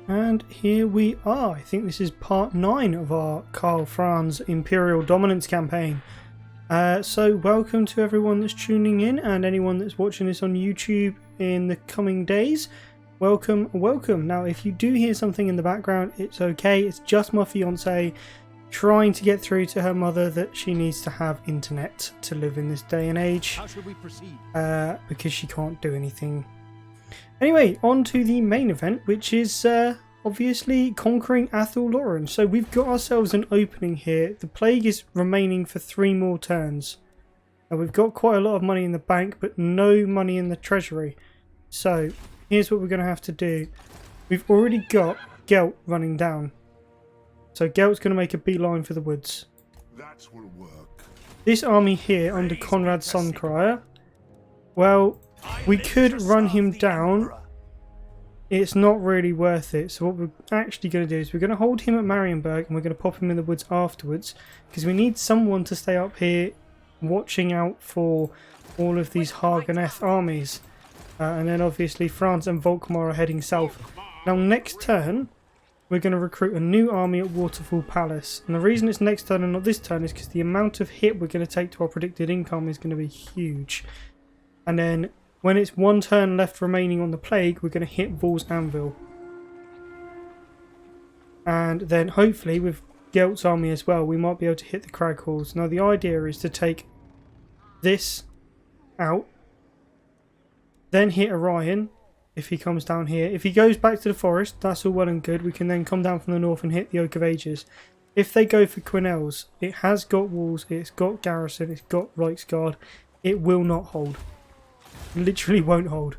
And here we are. I think this is part 9 of our Karl Franz Imperial Dominance campaign. So welcome to everyone that's tuning in and anyone that's watching this on YouTube in the coming days. Welcome, welcome. Now if you do hear something in the background, it's okay. It's just my fiance trying to get through to her mother that she needs to have internet to live in this day and age. How should we proceed? Because she can't do anything. Anyway, on to the main event, which is obviously conquering Athel Lauren. So we've got ourselves an opening here. The plague is remaining for 3 more turns. Now we've got quite a lot of money in the bank, but no money in the treasury. So here's what we're going to have to do. We've already got Gelt running down. So Gelt's going to make a beeline for the woods. That will work. This army here under Conrad Suncrier, well, we could run him down. It's not really worth it. So what we're actually going to do is we're going to hold him at Marienburg and we're going to pop him in the woods afterwards, because we need someone to stay up here watching out for all of these Haganeth armies. And then obviously France and Volkmar are heading south. Now next turn we're going to recruit a new army at Waterfall Palace. And the reason it's next turn and not this turn is because the amount of hit we're going to take to our predicted income is going to be huge. And then when it's 1 turn left remaining on the plague, we're going to hit Vol's Anvil. And then hopefully with Gelt's army as well, we might be able to hit the Crag Halls. Now the idea is to take this out, then hit Orion if he comes down here. If he goes back to the forest, that's all well and good. We can then come down from the north and hit the Oak of Ages. If they go for Quinel's, it has got walls, it's got garrison, it's got Reichsguard. It will not hold. Literally won't hold,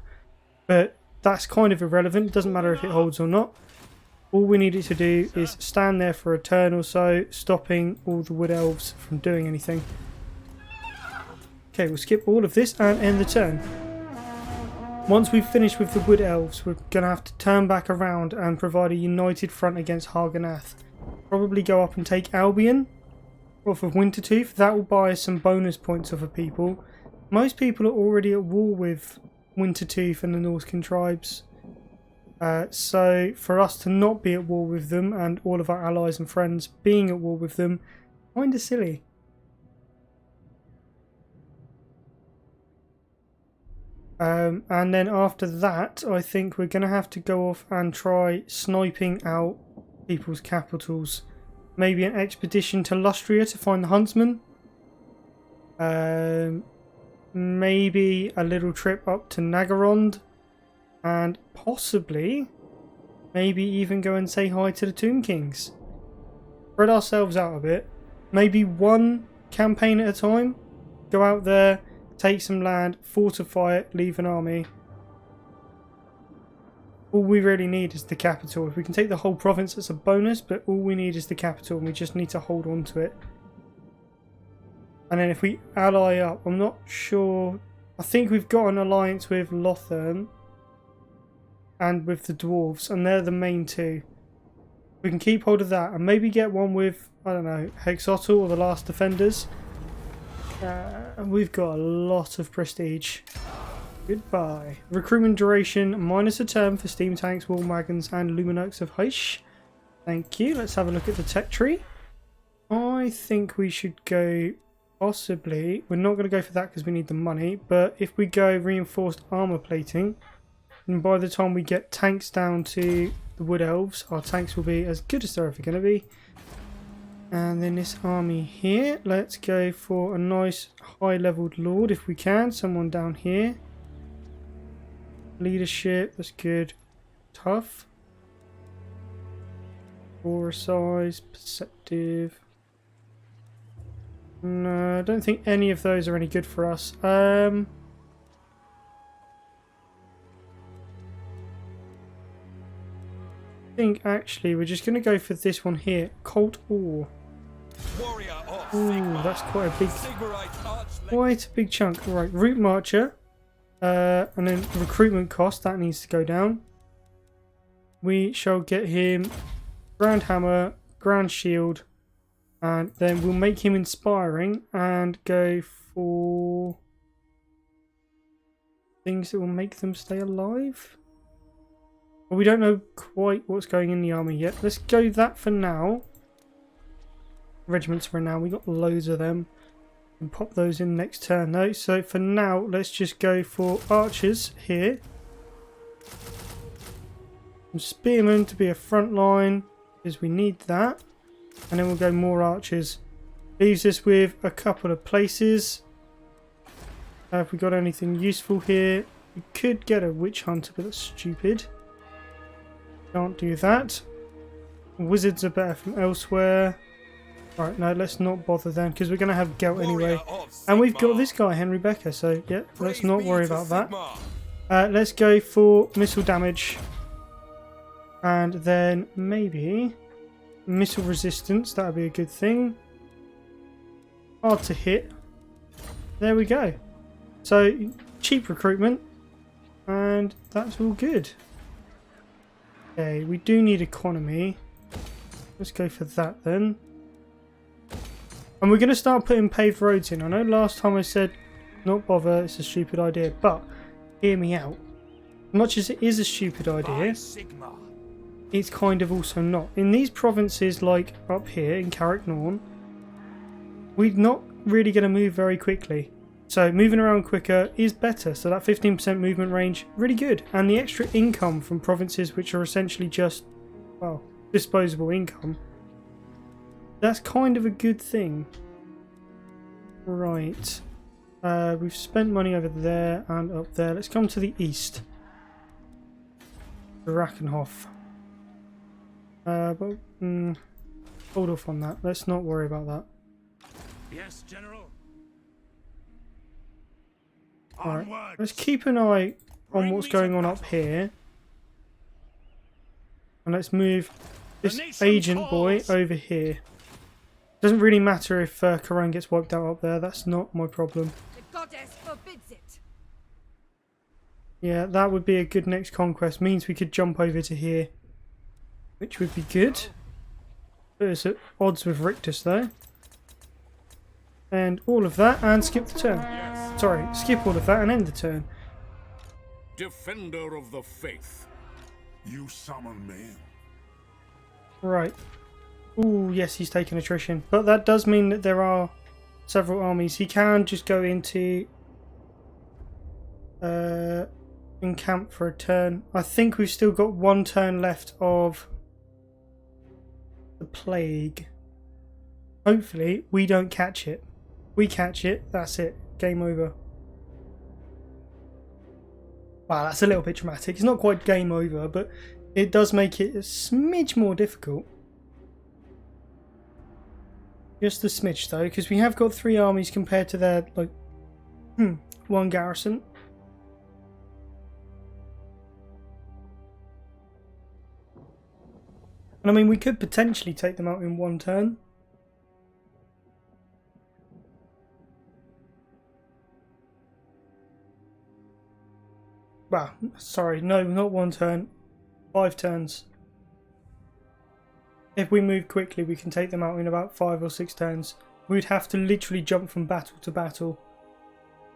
but that's kind of irrelevant. It doesn't matter if it holds or not. All we need it to do is stand there for a turn or so, stopping all the wood elves from doing anything. Okay, we'll skip all of this and end the turn. Once we've finished with the wood elves, we're going to have to turn back around and provide a united front against Haganeth. Probably go up and take Albion off of Wintertooth. That will buy us some bonus points off of people. Most people are already at war with Wintertooth and the Norscan tribes. So for us to not be at war with them and all of our allies and friends being at war with them, kind of silly. And then after that, I think we're going to have to go off and try sniping out people's capitals. Maybe an expedition to Lustria to find the huntsman. Maybe a little trip up to Nagarond, and possibly maybe even go and say hi to the Tomb Kings. Spread ourselves out a bit. Maybe 1 campaign at a time. Go out there, take some land, fortify it, leave an army. All we really need is the capital. If we can take the whole province, it's a bonus, but all we need is the capital and we just need to hold on to it. And then if we ally up, I'm not sure. I think we've got an alliance with Lothern and with the dwarves, and they're the main 2. We can keep hold of that and maybe get one with, I don't know, Hexotl or the Last Defenders. We've got a lot of prestige. Goodbye. Recruitment duration minus a term for steam tanks, war wagons, and Luminox of Heish. Thank you. Let's have a look at the tech tree. I think we should go. Possibly, we're not going to go for that because we need the money, but if we go reinforced armor plating, and by the time we get tanks down to the wood elves, our tanks will be as good as they're ever going to be. And then this army here, let's go for a nice high leveled lord if we can, someone down here. Leadership, that's good. Tough. Aura size, perceptive. No, I don't think any of those are any good for us. I think actually we're just going to go for this one here. Colt Ore. Ooh, that's quite a big chunk. Right, Route Marcher. And then recruitment cost, that needs to go down. We shall get him Grand Hammer, Grand Shield. And then we'll make him inspiring and go for things that will make them stay alive. But we don't know quite what's going in the army yet. Let's go that for now. Regiments for now. We got loads of them. And pop those in next turn though. So for now, let's just go for archers here. Some spearmen to be a front line, because we need that. And then we'll go more archers. Leaves us with a couple of places. Have we got anything useful here? We could get a witch hunter, but that's stupid. Can't do that. Wizards are better from elsewhere. Right, no, let's not bother then, because we're going to have Gelt anyway. And we've got this guy, Henry Becker, so yeah, let's not worry about that. Let's go for missile damage. And then maybe missile resistance, that would be a good thing. Hard to hit. There we go. So, cheap recruitment. And that's all good. Okay, we do need economy. Let's go for that then. And we're going to start putting paved roads in. I know last time I said not bother, it's a stupid idea, but hear me out. As much as it is a stupid idea, it's kind of also not. In these provinces like up here in Carricknorn, we're not really going to move very quickly. So moving around quicker is better. So that 15% movement range, really good. And the extra income from provinces which are essentially just, well, disposable income. That's kind of a good thing. Right. We've spent money over there and up there. Let's come to the east. Drakenhof. But hold off on that. Let's not worry about that. Yes, General. Alright. Let's keep an eye on what's going on up here. And let's move this agent boy over here. Doesn't really matter if Karan gets wiped out up there. That's not my problem. The goddess forbids it. Yeah, that would be a good next conquest. Means we could jump over to here, which would be good. There's at odds with Rictus though. And all of that, and skip the turn. Yes. Sorry, skip all of that and end the turn. Defender of the faith. You summon me. Right. Ooh, yes, he's taken attrition. But that does mean that there are several armies. He can just go into encamp for a turn. I think we've still got one turn left of the plague. Hopefully, we don't catch it. We catch it, that's it. Game over. Wow, that's a little bit dramatic. It's not quite game over, but it does make it a smidge more difficult. Just a smidge though, because we have got 3 armies compared to their, like, 1 garrison. And I mean, we could potentially take them out in 1 turn. Well, sorry, no, not 1 turn. 5 turns. If we move quickly, we can take them out in about 5 or 6 turns. We'd have to literally jump from battle to battle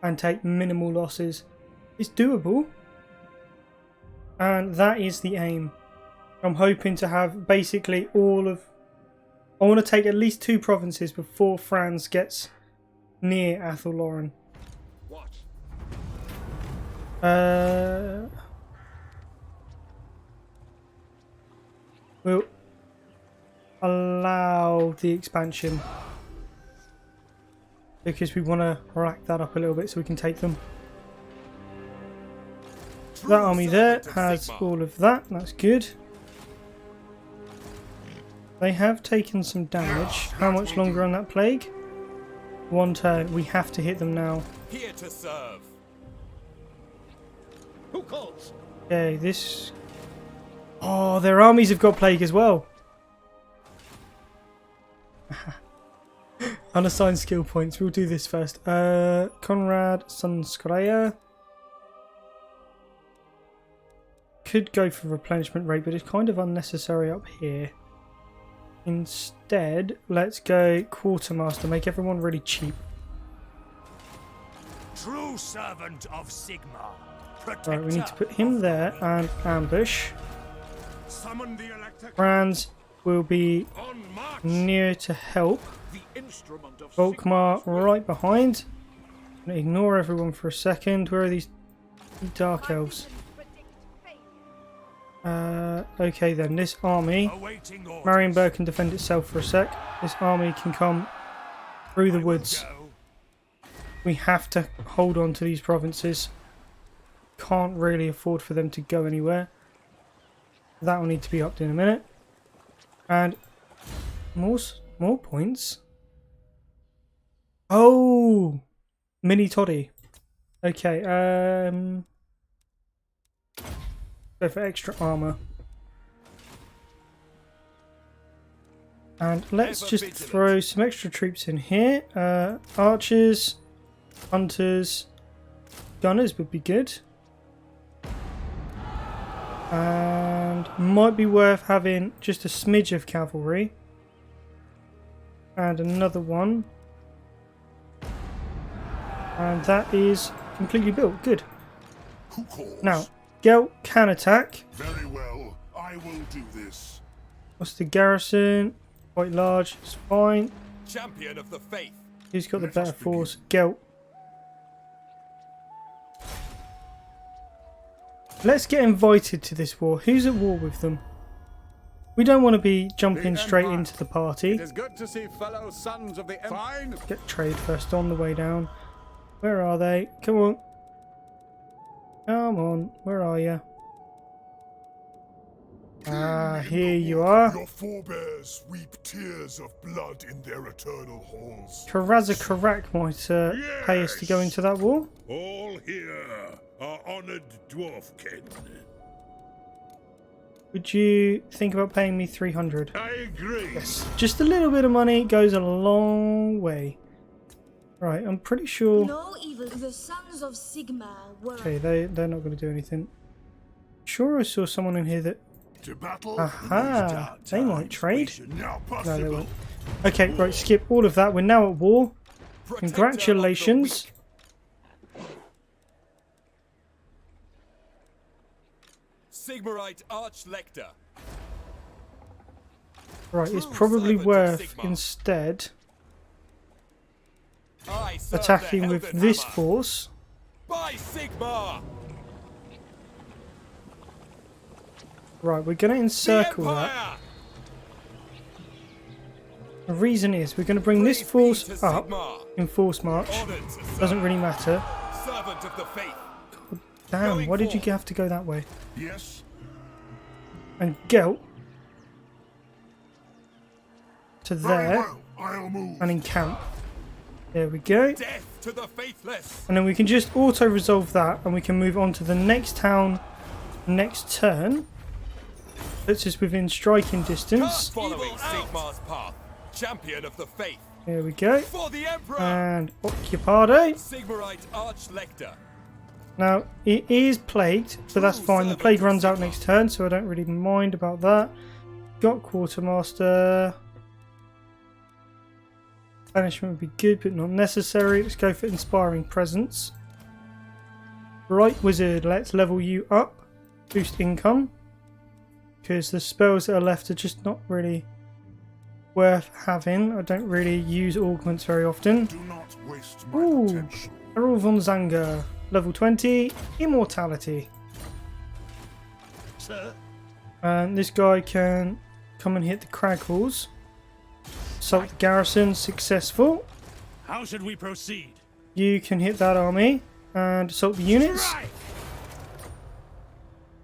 and take minimal losses. It's doable. And that is the aim. I'm hoping to have basically all of... I want to take at least 2 provinces before Franz gets near Athelloren. Watch. We'll allow the expansion because we want to rack that up a little bit so we can take them. That army there has all of that. That's good. They have taken some damage. How much longer on that plague? 1 turn. We have to hit them now. Here to serve. Who calls? Okay, this... Oh, their armies have got plague as well. Unassigned skill points. We'll do this first. Conrad Sunskreya. Could go for replenishment rate, but it's kind of unnecessary up here. Instead, let's go Quartermaster. Make everyone really cheap. True servant of Sigma. Right, we need to put him there and ambush. Summon the electric. Franz will be On march. near to help. The instrument of Volkmar right behind. Gonna ignore everyone for a second. Where are these dark elves? Okay then, this army, Awaiting orders. Marienburg can defend itself for a sec. This army can come through the woods. Go. We have to hold on to these provinces. Can't really afford for them to go anywhere. That will need to be upped in a minute. And more points. Oh, mini toddy. Okay, go for extra armor. And let's Ever just vigilant. throw some extra troops in here. Archers, hunters, gunners would be good. And might be worth having just a smidge of cavalry. And another one. And that is completely built. Good. Who calls? Now, Gelt can attack. Very well. I will do this. What's the garrison? Quite large. It's fine. champion of the faith. Who's got the Let better us begin. force? Gelt. Let's get invited to this war. Who's at war with them? We don't want to be jumping The straight Empire. into the party. It is good to see fellow sons of the Empire. Fine. Get trade first on the way down. Where are they? Come on. Come on. Where are you? Ah, here you are. Your forebears weep tears of blood in their eternal halls. Karazakarak might pay us to go into that war. All here are honored dwarfkin. Would you think about paying me 300? I agree. Yes. Just a little bit of money goes a long way. Right, I'm pretty sure... No evil. The sons of Sigma were. Okay, they're not going to do anything. Sure, I saw someone in here that... To battle. Aha! They might trade. Now No, they possible. won't. Okay, right, skip all of that. We're now at war. Protector of the Congratulations. weak. Sigmarite Archlector. Right, it's True probably servant of worth Sigmar. instead I serve attacking the with Helden this Hammer. force. By Sigmar. Right, we're going to The encircle that. Empire. The reason is we're going to bring this Praise be force to up Sigmar. in force march. Honored to serve. Doesn't really matter. Servant of the faith. Damn, Going why did you forward. have to go that way? Yes. And Gelt to Very there well. I'll move. and encamp. There we go. Death to the faithless. And then we can just auto-resolve that and we can move on to the next town next turn. Puts us within striking distance. Following Sigmar's path. Champion of the faith. There we go. For the Emperor. And Occupado. Sigmarite Archlector. Now, it is plagued, but that's fine. The plague runs out next turn, so I don't really mind about that. Got Quartermaster. Banishment would be good, but not necessary. Let's go for Inspiring Presence. Right, Wizard, let's level you up. Boost income. Because the spells that are left are just not really worth having. I don't really use augments very often. Do not waste my Ooh, potential. Errol von Zanger. Level 20, Immortality. Sir. And this guy can come and hit the crag halls. Assault the garrison, successful. How should we proceed? You can hit that army and assault the units.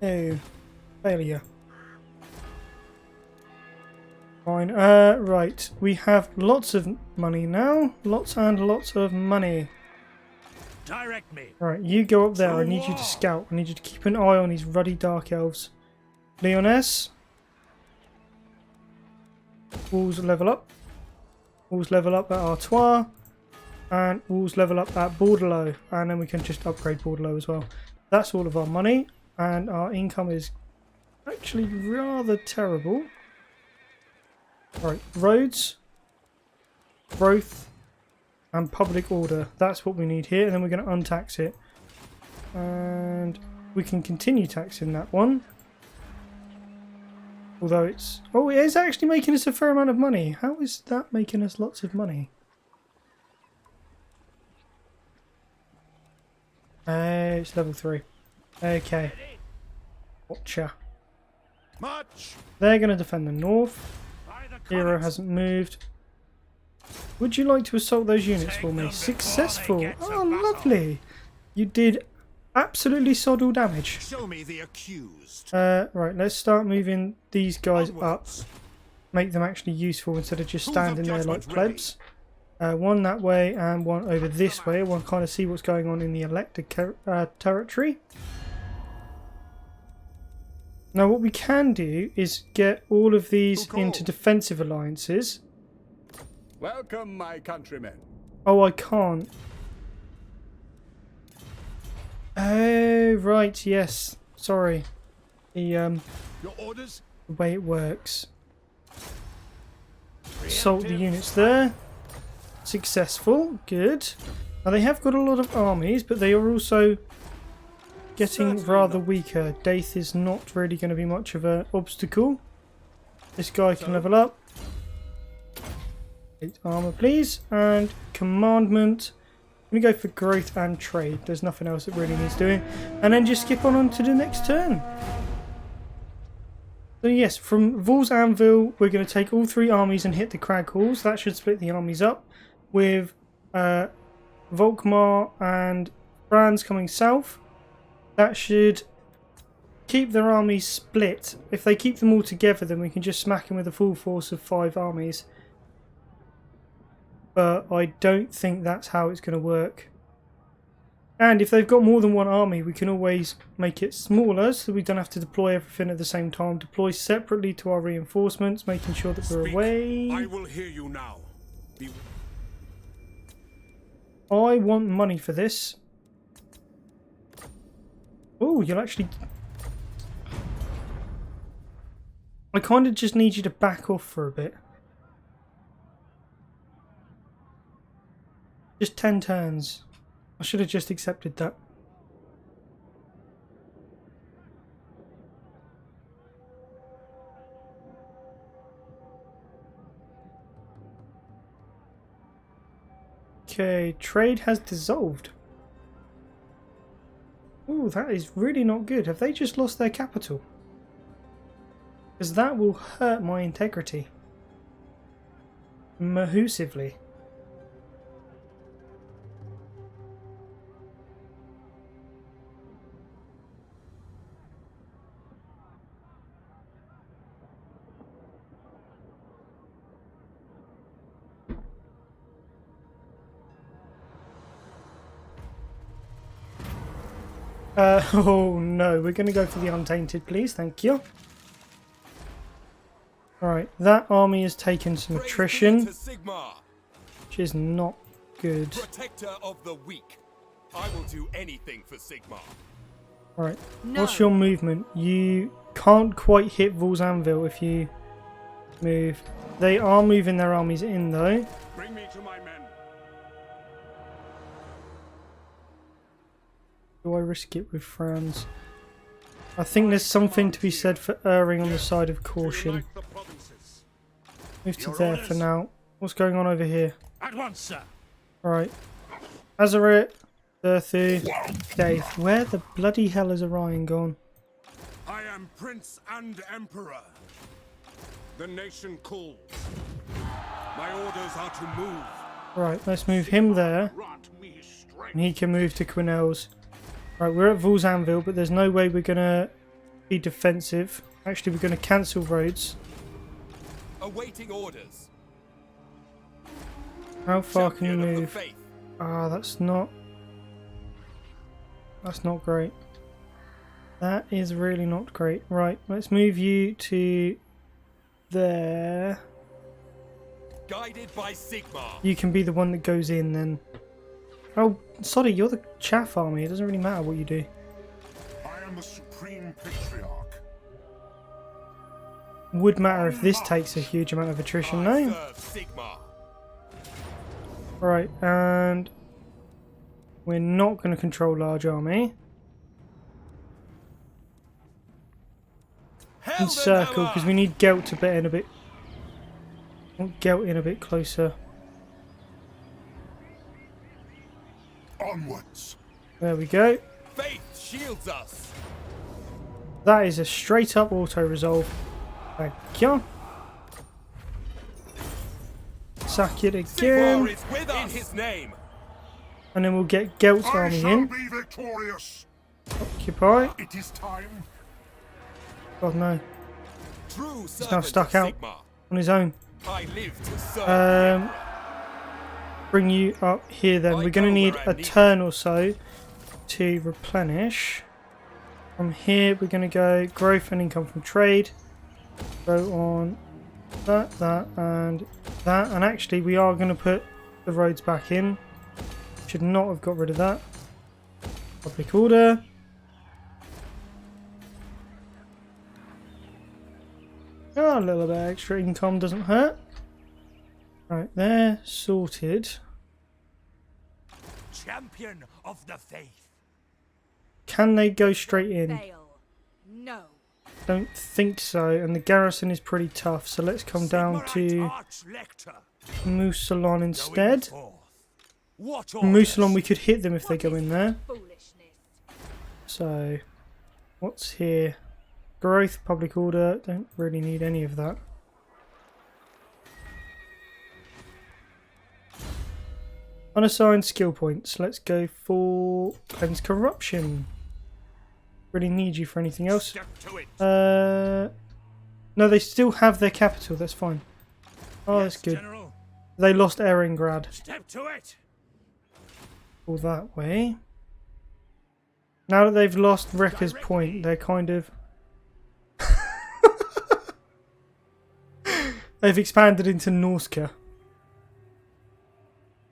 Oh, failure. Fine. Right. We have lots of money now. Lots and lots of money. Direct me. Right, you go up there. I need you to scout. I need you to keep an eye on these ruddy dark elves. Leoness. Wolves level up. Wolves level up at Artois. And Wolves level up at Bordelot. And then we can just upgrade Bordelot as well. That's all of our money. And our income is actually rather terrible. Right, roads. Growth. And public order. That's what we need here. And then we're going to untax it. And we can continue taxing that one. Although it's... Oh, it is actually making us a fair amount of money. How is that making us lots of money? It's level 3. Okay. Gotcha. March! They're going to defend the north. By the Hero colours. hasn't moved. Would you like to assault those units Take for me? them before Successful. they get to Oh, battle. lovely. You did absolutely sod all damage. Show me the accused. Right, let's start moving these guys up. Onwards. Make them actually useful instead of just Tools standing of there like judgment ready. plebs. One that way and one over this way. I want to kind of see what's going on in the elected territory. Now what we can do is get all of these Who called? into defensive alliances. Welcome, my countrymen. Oh, I can't. Oh, right, yes. Sorry. The Your orders? way it works. Assault the units there. Successful. Good. Now they have got a lot of armies, but they are also getting Certainly rather not. weaker. Daith is not really going to be much of an obstacle. This guy can level up. 8 armor, please. And commandment. I'm going to go for growth and trade. There's nothing else that really needs doing. And then just skip on to the next turn. So yes, from Vol's Anvil, we're going to take all 3 armies and hit the Crag Halls. That should split the armies up. With Volkmar and Franz coming south. That should keep their armies split. If they keep them all together, then we can just smack them with a full force of 5 armies. But I don't think that's how it's going to work. And if they've got more than one army, we can always make it smaller so we don't have to deploy everything at the same time. Deploy separately to our reinforcements, making sure that we're Speak. away. I will hear you now. Be I want money for this. Oh, you'll actually... I kind of just need you to back off for a bit. Just 10 turns. I should have just accepted that. Okay, trade has dissolved. Ooh, that is really not good. Have they just lost their capital? Because that will hurt my integrity. Mahusively. Oh no, we're going to go for the Untainted, please, thank you. Alright, that army has taken some Praise be attrition, to Sigmar, which is not good. protector of the weak. I will do anything for Sigmar. Alright, No. what's your movement? You can't quite hit Vol's Anvil if you move. They are moving their armies in though. Bring me to my men. Do I risk it with Franz? I think there's something to be said for erring on the side of caution. Unite the provinces. Move to Your there orders? for now. What's going on over here? At once, sir. Alright. Azarit, Durthu, Dave. Where the bloody hell is Orion gone? I am Prince and Emperor. The nation calls. My orders are to move. Right, let's move him there. Grant me strength. And he can move to Quinnell's. Right, we're at Vol's Anvil, but there's no way we're going to be defensive. Actually, we're going to cancel roads. Awaiting orders. How far can you Champion of the move? faith. Ah, that's not great. That is really not great. Right, let's move you to there. Guided by Sigmar. You can be the one that goes in then. Oh, sorry, you're the chaff army. It doesn't really matter what you do. I am the Supreme Patriarch. Would matter if this takes a huge amount of attrition, I no? serve Sigmar. Right, and we're not going to control large army. encircle because we need Gelt to bet in a bit. Want Gelt in a bit closer. Onwards. There we go. Faith shields us. That is a straight up auto resolve. Thank you. Sack it Sigmar again. is with us. In his name. And then we'll get Gelt's I army shall in. be victorious. Occupy. It is time. God no. True He's now servant stuck of out Sigmar. on his own. I live to serve. Bring you up here then. I We're going to go need where I'm a needed. turn or so to replenish. From here we're going to go growth and income from trade. Go on that, that and that. And actually we are going to put the roads back in. Should not have got rid of that. Public order. Oh, a little bit extra income doesn't hurt. Right, there, sorted. Champion of the faith. Can they go straight in? Fail. No. Don't think so, and the garrison is pretty tough, so let's come down to Arch-Lector. Mousillon instead. Going forth. What Mousillon, orders? we could hit them if they go in there. Foolishness. So, what's here? Growth, public order, don't really need any of that. Unassigned skill points. Let's go for Cleanse Corruption. Really need you for anything else. Step to it. No, they still have their capital. That's fine. Oh, Yes, that's good. General. They lost Eringrad. Step to it. All that way. Now that they've lost Wrecker's Direct Point, me. they're kind of... They've expanded into Norska.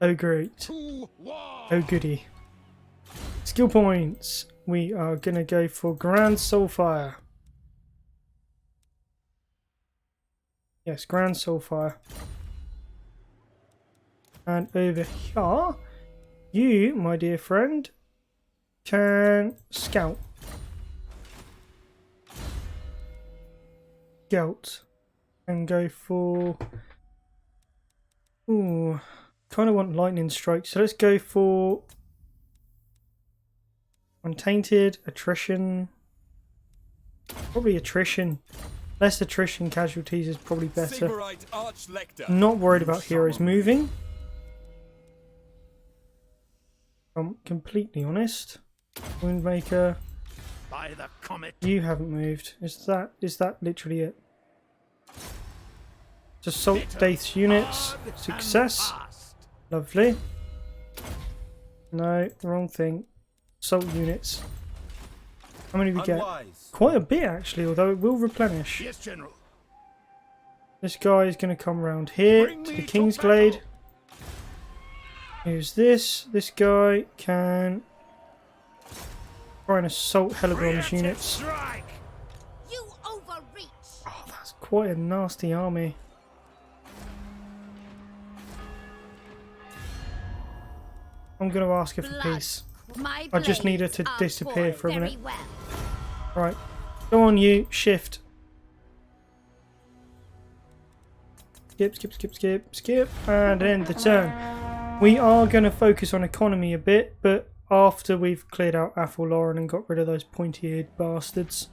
Oh great. Oh goody. Skill points. We are going to go for Grand Soulfire. Yes, Grand Soulfire. And over here, you, my dear friend, can scout. Scout. And go for... Ooh, kind of want lightning strike, so let's go for untainted, attrition, probably attrition. Less attrition casualties is probably better. Sigmarite Arch-Lector. Not worried about heroes moving. I'm completely honest. Woundmaker, By the comet. you haven't moved. Is that literally it? Assault Daith's units. Hard and Success. fast. Lovely. No, wrong thing. Assault units. How many do we get? Unwise. Quite a bit actually, although it will replenish. Yes, General. This guy is going to come round here Bring to me the to Kingsglade. battle. Who's this? This guy can try and assault Helagron's Preemptive units. strike. You overreach. Oh, that's quite a nasty army. I'm going to ask her for Blood. peace. My I just need her blades to are disappear for a very minute. well. Right. Go on, you. Shift. Skip, skip, skip, skip, skip. And end the turn. We are going to focus on economy a bit, but after we've cleared out Athel-Loren and got rid of those pointy-eared bastards.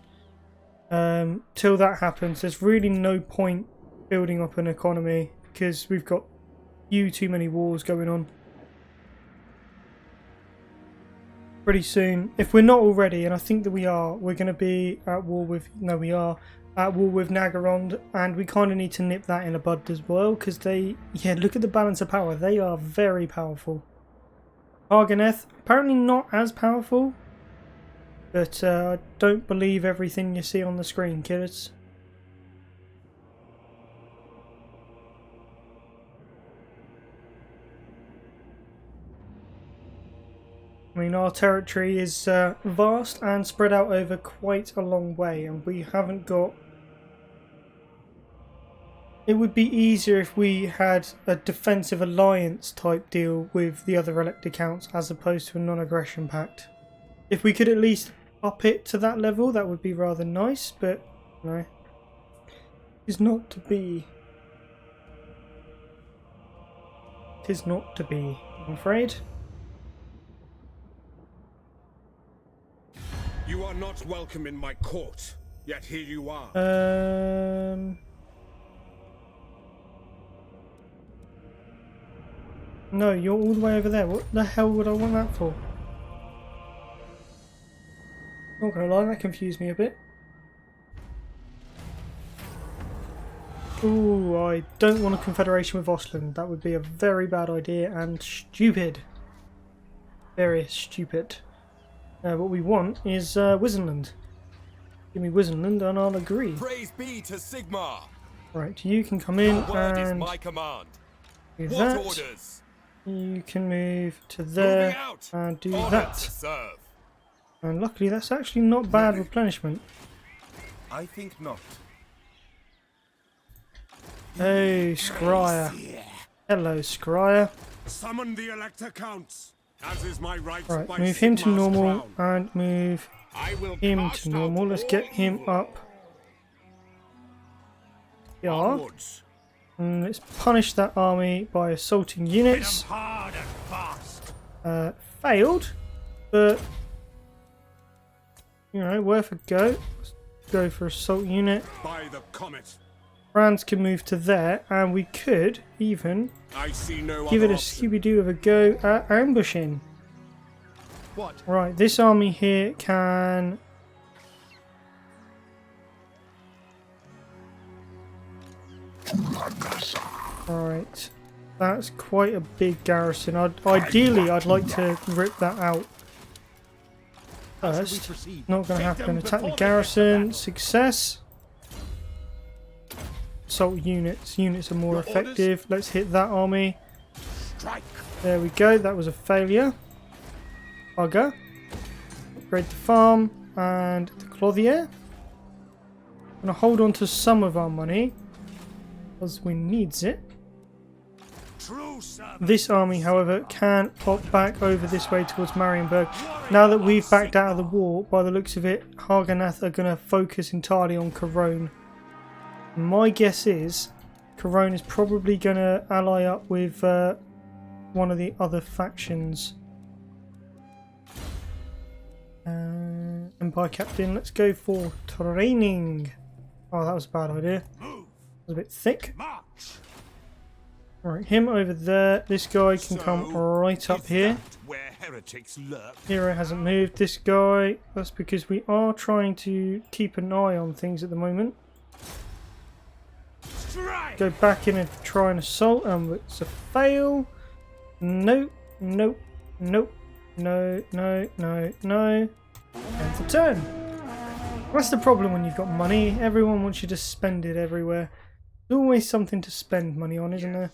Till that happens, there's really no point building up an economy because we've got too many wars going on. Pretty soon, if we're not already, and I think that we are, we're going to be at war with, no we are, at war with Nagarond, and we kind of need to nip that in the bud as well, because they, yeah, look at the balance of power, they are very powerful. Arganeth, apparently not as powerful, but don't believe everything you see on the screen, kids. I mean, our territory is vast and spread out over quite a long way, and we haven't got... It would be easier if we had a defensive alliance type deal with the other elected counts as opposed to a non-aggression pact. If we could at least up it to that level, that would be rather nice, but, you know, Is not to be. Tis not to be, I'm afraid. You are not welcome in my court, yet here you are. No, you're all the way over there. What the hell would I want that for? Not gonna lie, that confused me a bit. Ooh, I don't want a confederation with Ostland. That would be a very bad idea and stupid. Very stupid. What we want is Wizenland. Give me Wizenland and I'll agree. Praise be to Sigmar. Right, you can come in Your word is and my command. do What that. orders? You can move to Moving there out. and do Ordered that. to serve. And luckily that's actually not bad replenishment. I think not. Hey, Scryer. Hello, Scryer. Summon the Elector Counts, as is my right Right, by move him to Sigmar's normal crown. and move I will him cast to out normal. Let's get all him evil. up. Yeah. Onwards. And let's punish that army by assaulting Hit 'em units. hard and fast. Failed, but you know, worth a go. Let's go for assault unit. By the comet. Franz can move to there, and we could even I see no give it other a option. Scooby-Doo of a go at ambushing. What? Right, this army here can... Right, that's quite a big garrison. Ideally, I'd like to rip that out first. Not going to happen. Attack the garrison. Success. Assault units. Units are more effective. Let's hit that army. Strike. There we go. That was a failure. Bugger. Upgrade the farm and the clothier. I'm going to hold on to some of our money because we needs it. True servant. This army, however, can pop back over this way towards Marienburg. Now that we've backed out of the war, by the looks of it, Hagenath are going to focus entirely on Cologne. My guess is Cologne is probably going to ally up with one of the other factions. Empire Captain, let's go for training. Oh, that was a bad idea. It was a bit thick. March. Right, him over there. This guy can come right up here. That where heretics lurk. Hero hasn't moved. This guy, that's because we are trying to keep an eye on things at the moment. Strike. Go back in and try and assault, and it's a fail. Nope, nope, nope, no, no, no, no. End the turn. That's the problem when you've got money. Everyone wants you to spend it everywhere. There's always something to spend money on, isn't there?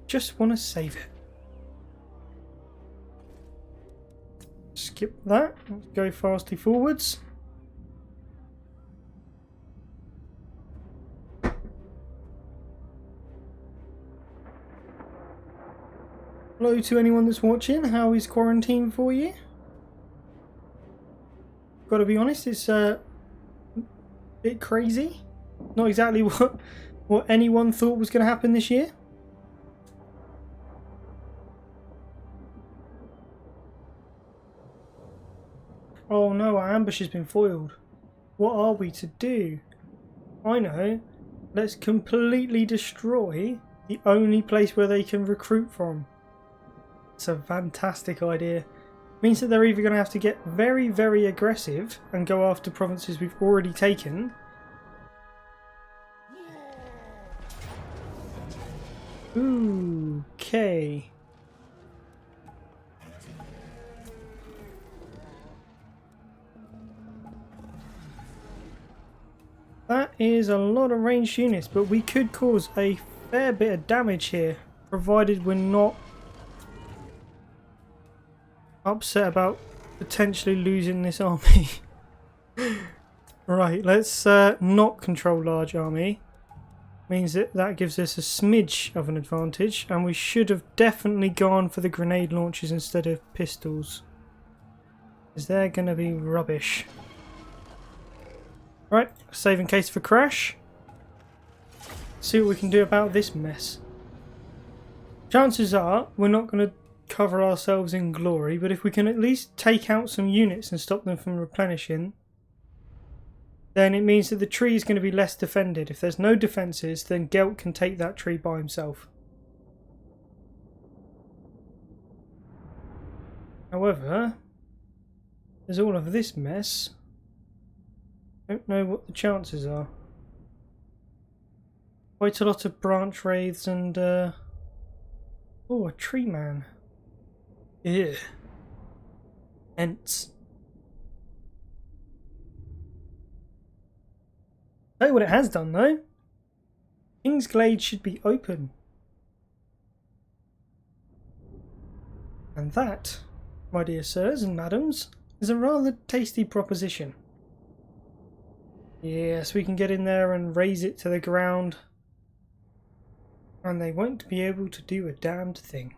Just want to save it. Skip that. Let's go fastly forwards. Hello to anyone that's watching. How is quarantine for you? Gotta be honest, it's a bit crazy. Not exactly what anyone thought was going to happen this year. Oh no, our ambush has been foiled. What are we to do? I know. Let's completely destroy the only place where they can recruit from. It's a fantastic idea. Means that they're either going to have to get very, very aggressive and go after provinces we've already taken. Okay. That is a lot of ranged units, but we could cause a fair bit of damage here, provided we're not upset about potentially losing this army. Right, let's not control large army. Means that gives us a smidge of an advantage, and we should have definitely gone for the grenade launchers instead of pistols. Is they're going to be rubbish. Right, saving case for crash. See what we can do about this mess. Chances are we're not going to cover ourselves in glory, but if we can at least take out some units and stop them from replenishing, then it means that the tree is going to be less defended. If there's no defences, then Gelt can take that tree by himself. However, there's all of this mess. Don't know what the chances are. Quite a lot of branch wraiths and oh, a tree man. Ew. Ents. Tell you what it has done though. Kingsglade should be open. And that, my dear sirs and madams, is a rather tasty proposition. Yes, we can get in there and raise it to the ground. And they won't be able to do a damned thing.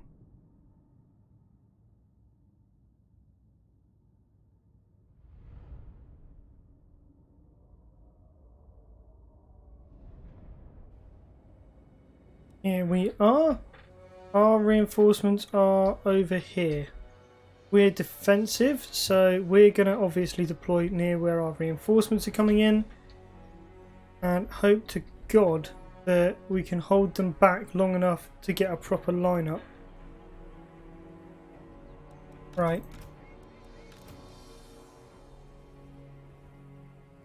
Here we are. Our reinforcements are over here. We're defensive, so we're going to obviously deploy near where our reinforcements are coming in. And hope to God that we can hold them back long enough to get a proper lineup. Right.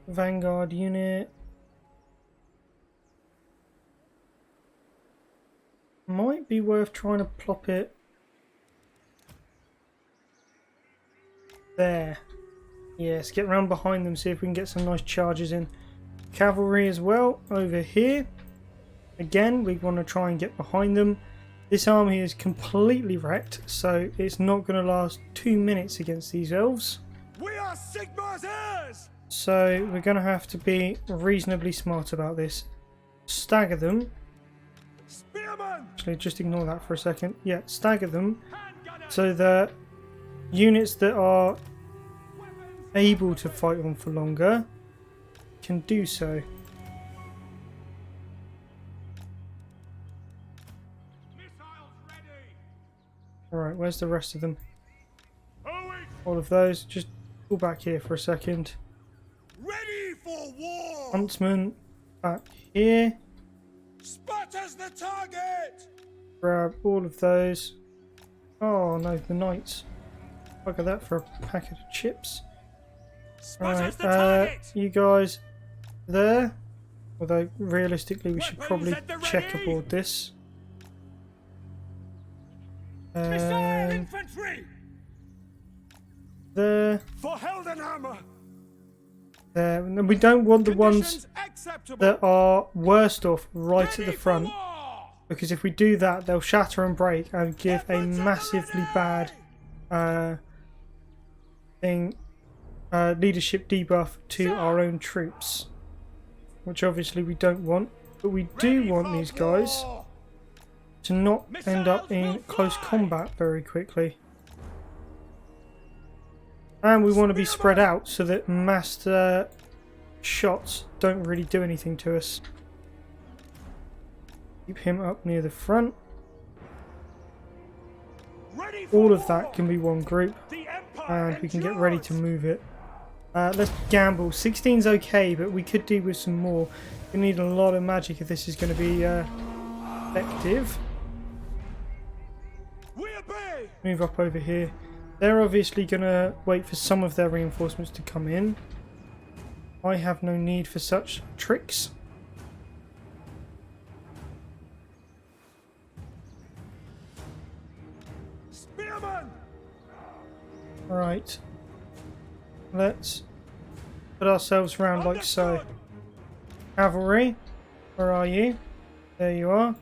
Vanguard unit. Might be worth trying to plop it there. Yes, get round behind them, see if we can get some nice charges in. Cavalry as well, over here. Again, we want to try and get behind them. This army is completely wrecked, so it's not going to last 2 minutes against these elves. We are Sigmar's heirs! So we're going to have to be reasonably smart about this. Stagger them. Spearman! Actually, just ignore that for a second. Yeah, stagger them so that units that are able to fight on for longer can do so. Alright, where's the rest of them? All of those. Just go back here for a second. Ready for war! Huntsman back here. Spotter's the target! Grab all of those. Oh no, the knights. Look at that for a packet of chips. Spotter's the Right, target! you guys there. Although realistically we should Weapons probably at the check ready! aboard this. Missile infantry! There. For Heldenhammer! There. And we don't want the ones Conditions acceptable! that are worst off right at Ready the for front. war! Because if we do that, they'll shatter and break and give a Weapons at the massively ready! bad leadership debuff to our own troops. Which obviously we don't want. But we do Ready want for these guys war! to not end up Missiles in will close fly! combat very quickly. And we want to be spread out so that massed shots don't really do anything to us. Keep him up near the front. Ready for All of war! that can be one group, The Empire and we can get ready to endures! move it. Let's gamble. 16's okay, but we could do with some more. We need a lot of magic if this is going to be effective. We obey! Move up over here. They're obviously going to wait for some of their reinforcements to come in. I have no need for such tricks. Spearman! Right. Let's put ourselves round like so. Understood! Cavalry, where are you? There you are.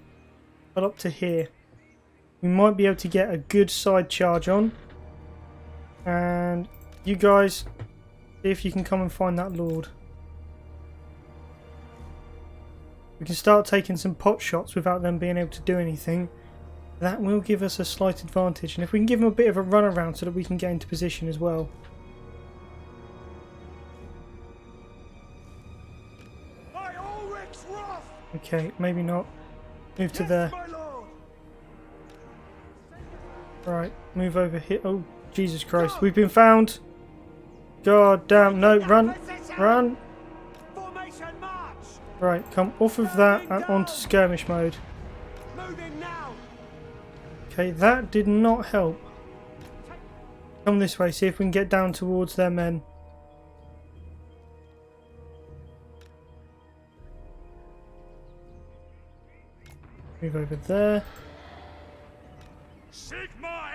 But up to here. We might be able to get a good side charge on. And you guys, see if you can come and find that lord. We can start taking some pot shots without them being able to do anything. That will give us a slight advantage. And if we can give them a bit of a run around so that we can get into position as well. By Ulrich's wrath! Okay, maybe not. Move to there. Right, move over here. Oh, Jesus Christ. We've been found. God damn. No, run. Run. Formation march! Right, come off of that and onto skirmish mode. Moving now! Okay, that did not help. Come this way, see if we can get down towards their men. Move over there.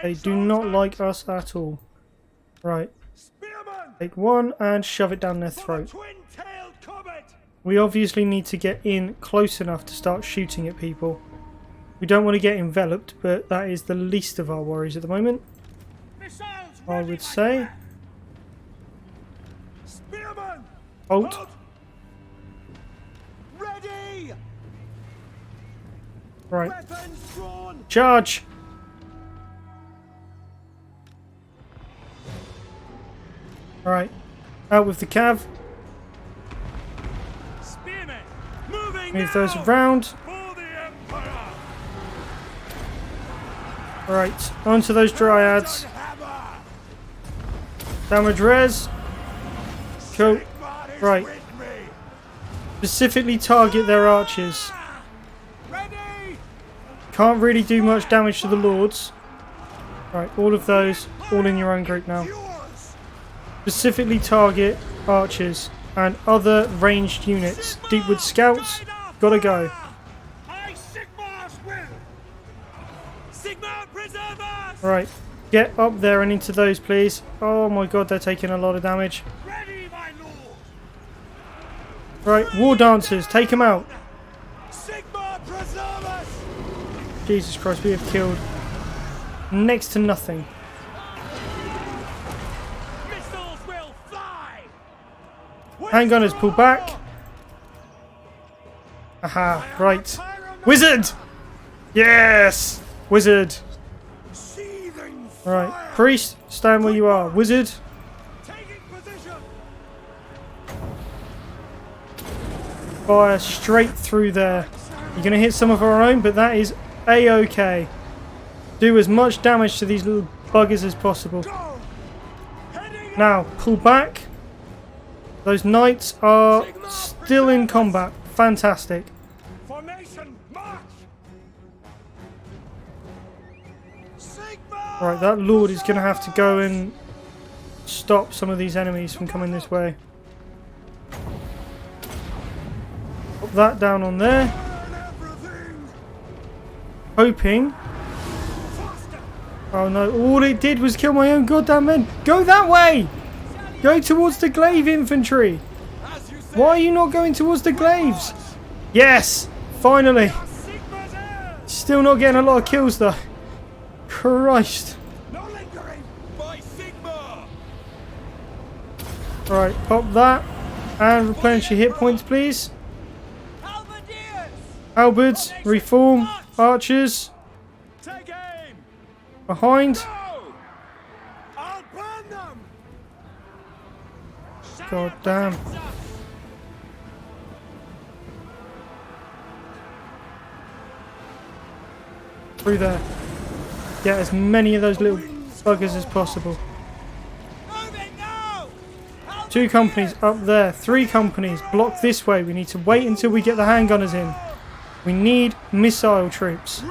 They do not like us at all. Right. Take one and shove it down their throat. We obviously need to get in close enough to start shooting at people. We don't want to get enveloped, but that is the least of our worries at the moment, I would say. Halt. Ready! Right. Weapons drawn! Charge! Alright. Out with the cav. Spearmen! Moving Move now! those around. For the Emperor! Right. Onto those dryads. Damage res. Cool. Right. Specifically target their archers. Ready! Can't really do much damage to the lords. Right, all of those, all in your own group now. Specifically target archers and other ranged units. Deepwood scouts, gotta go. I Sigmar's will! Sigmar preserve us! Right, get up there and into those, please. Oh my god, they're taking a lot of damage. Ready, my lord! Right, war dancers, take them out. Sigmar preserve us! Jesus Christ, we have killed next to nothing. Missiles will fly! Handgunners, pull back. Aha, right. Wizard! Yes! Wizard! Seething Right, priest, stand where you are. Wizard, taking position! fire straight through there. You're going to hit some of our own, but that is a-okay. Do as much damage to these little buggers as possible. Now, pull back. Those knights are still in combat. Fantastic. Formation march! Sigmar! Right, that lord is going to have to go and stop some of these enemies from coming this way. Put that down on there. Hoping. Oh no, all it did was kill my own goddamn men. Go that way! Go towards the glaive infantry. Why are you not going towards the glaives? Yes! Finally! Still not getting a lot of kills though. Christ. No lingering! By Sigmar! Right, pop that. And replenish your hit points, please. Halberds, reform, archers. Take aim! Behind. Go! I'll burn them! God damn. Through there. Get as many of those little buggers as possible. Moving now! 2 companies up there. 3 companies. Block this way. We need to wait until we get the handgunners in. We need missile troops.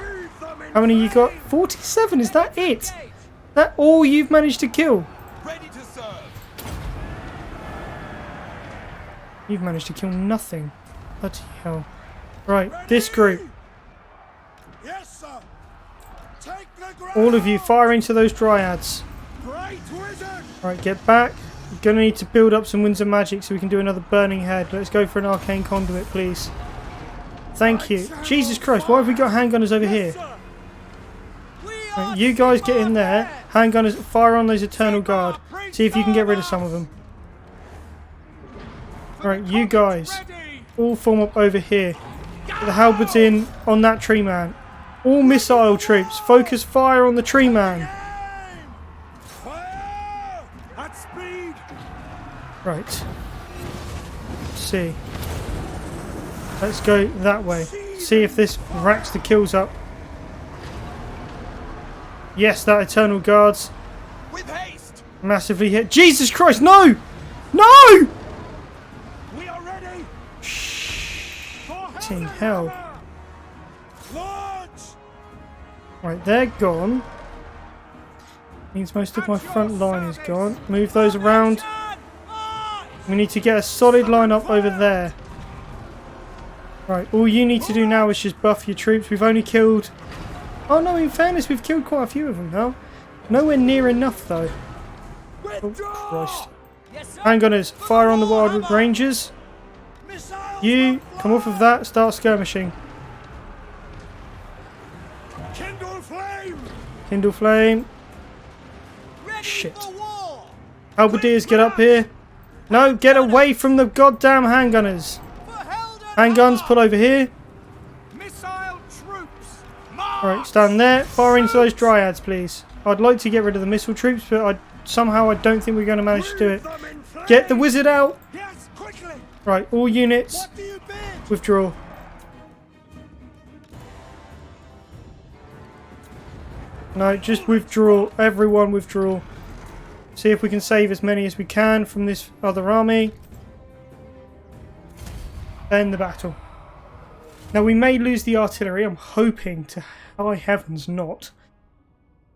How many you got? 47. Is that it? That all you've managed to kill? Ready to serve! You've managed to kill nothing. Bloody hell. Right, this group. Yes, sir! Take the ground! All of you fire into those dryads. Great wizard! Right, get back. You're going to need to build up some winds of magic so we can do another burning head. Let's go for an arcane conduit, please. Thank you. Jesus Christ, why have we got handgunners over here? Right, you guys get in there. Handgunners, fire on those Eternal Guard. See if you can get rid of some of them. Right, you guys. All form up over here. Get the halberds in on that tree man. All missile troops, focus fire on the tree man. Fire! At speed! Right. Let's see. Let's go that way. See if this racks the kills up. Yes, that Eternal Guards With haste! massively hit. Jesus Christ, no! No! We are ready! Fucking hell. Launch! Right, they're gone. Means most of my front line is gone. Move those around. We need to get a solid line up over there. Right, all you need to do now is just buff your troops. We've only killed... Oh no, in fairness, we've killed quite a few of them now. Nowhere near enough though. Oh, Christ. Handgunners, fire on the Wild Rangers. You, come off of that, start skirmishing. Kindle flame! Kindle flame. Ready Shit. for war! Halberdiers, get up here. No, get away from the goddamn handgunners. For Held Handguns, pull over here. Missile troops! March! Alright, stand there. Fire into those dryads, please. I'd like to get rid of the missile troops, but somehow I don't think we're going to manage to do it. Them in flame! Get the wizard out. Yes, quickly! Right, all units, What do you bid? withdraw. No, just withdraw. Everyone withdraw. See if we can save as many as we can from this other army. End the battle. Now we may lose the artillery. I'm hoping to high heavens not.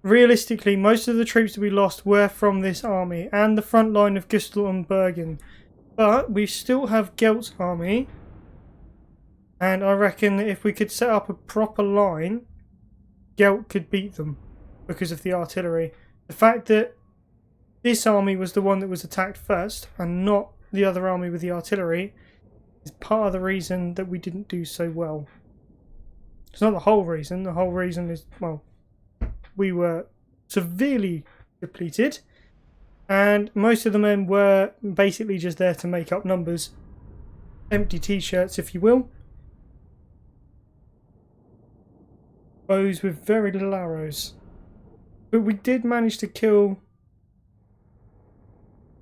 Realistically, most of the troops that we lost were from this army and the front line of Gustl and Bergen. But we still have Gelt's army. And I reckon that if we could set up a proper line, Gelt could beat them because of the artillery. The fact that this army was the one that was attacked first and not the other army with the artillery is part of the reason that we didn't do so well. It's not the whole reason. The whole reason is, well, we were severely depleted and most of the men were basically just there to make up numbers. Empty t-shirts, if you will. Bows with very little arrows. But we did manage to kill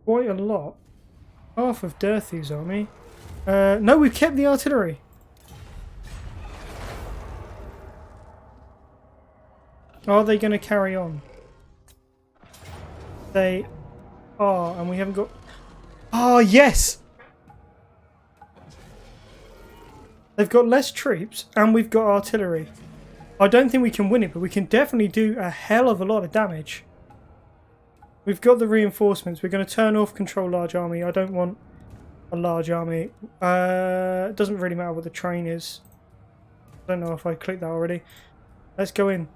quite a lot. Half of Dirthu's army. No, we've kept the artillery. Are they going to carry on? They are, and we haven't got... Oh, yes! They've got less troops, and we've got artillery. I don't think we can win it, but we can definitely do a hell of a lot of damage. We've got the reinforcements. We're going to turn off control large army. I don't want a large army. It doesn't really matter what the train is. I don't know if I clicked that already. Let's go in.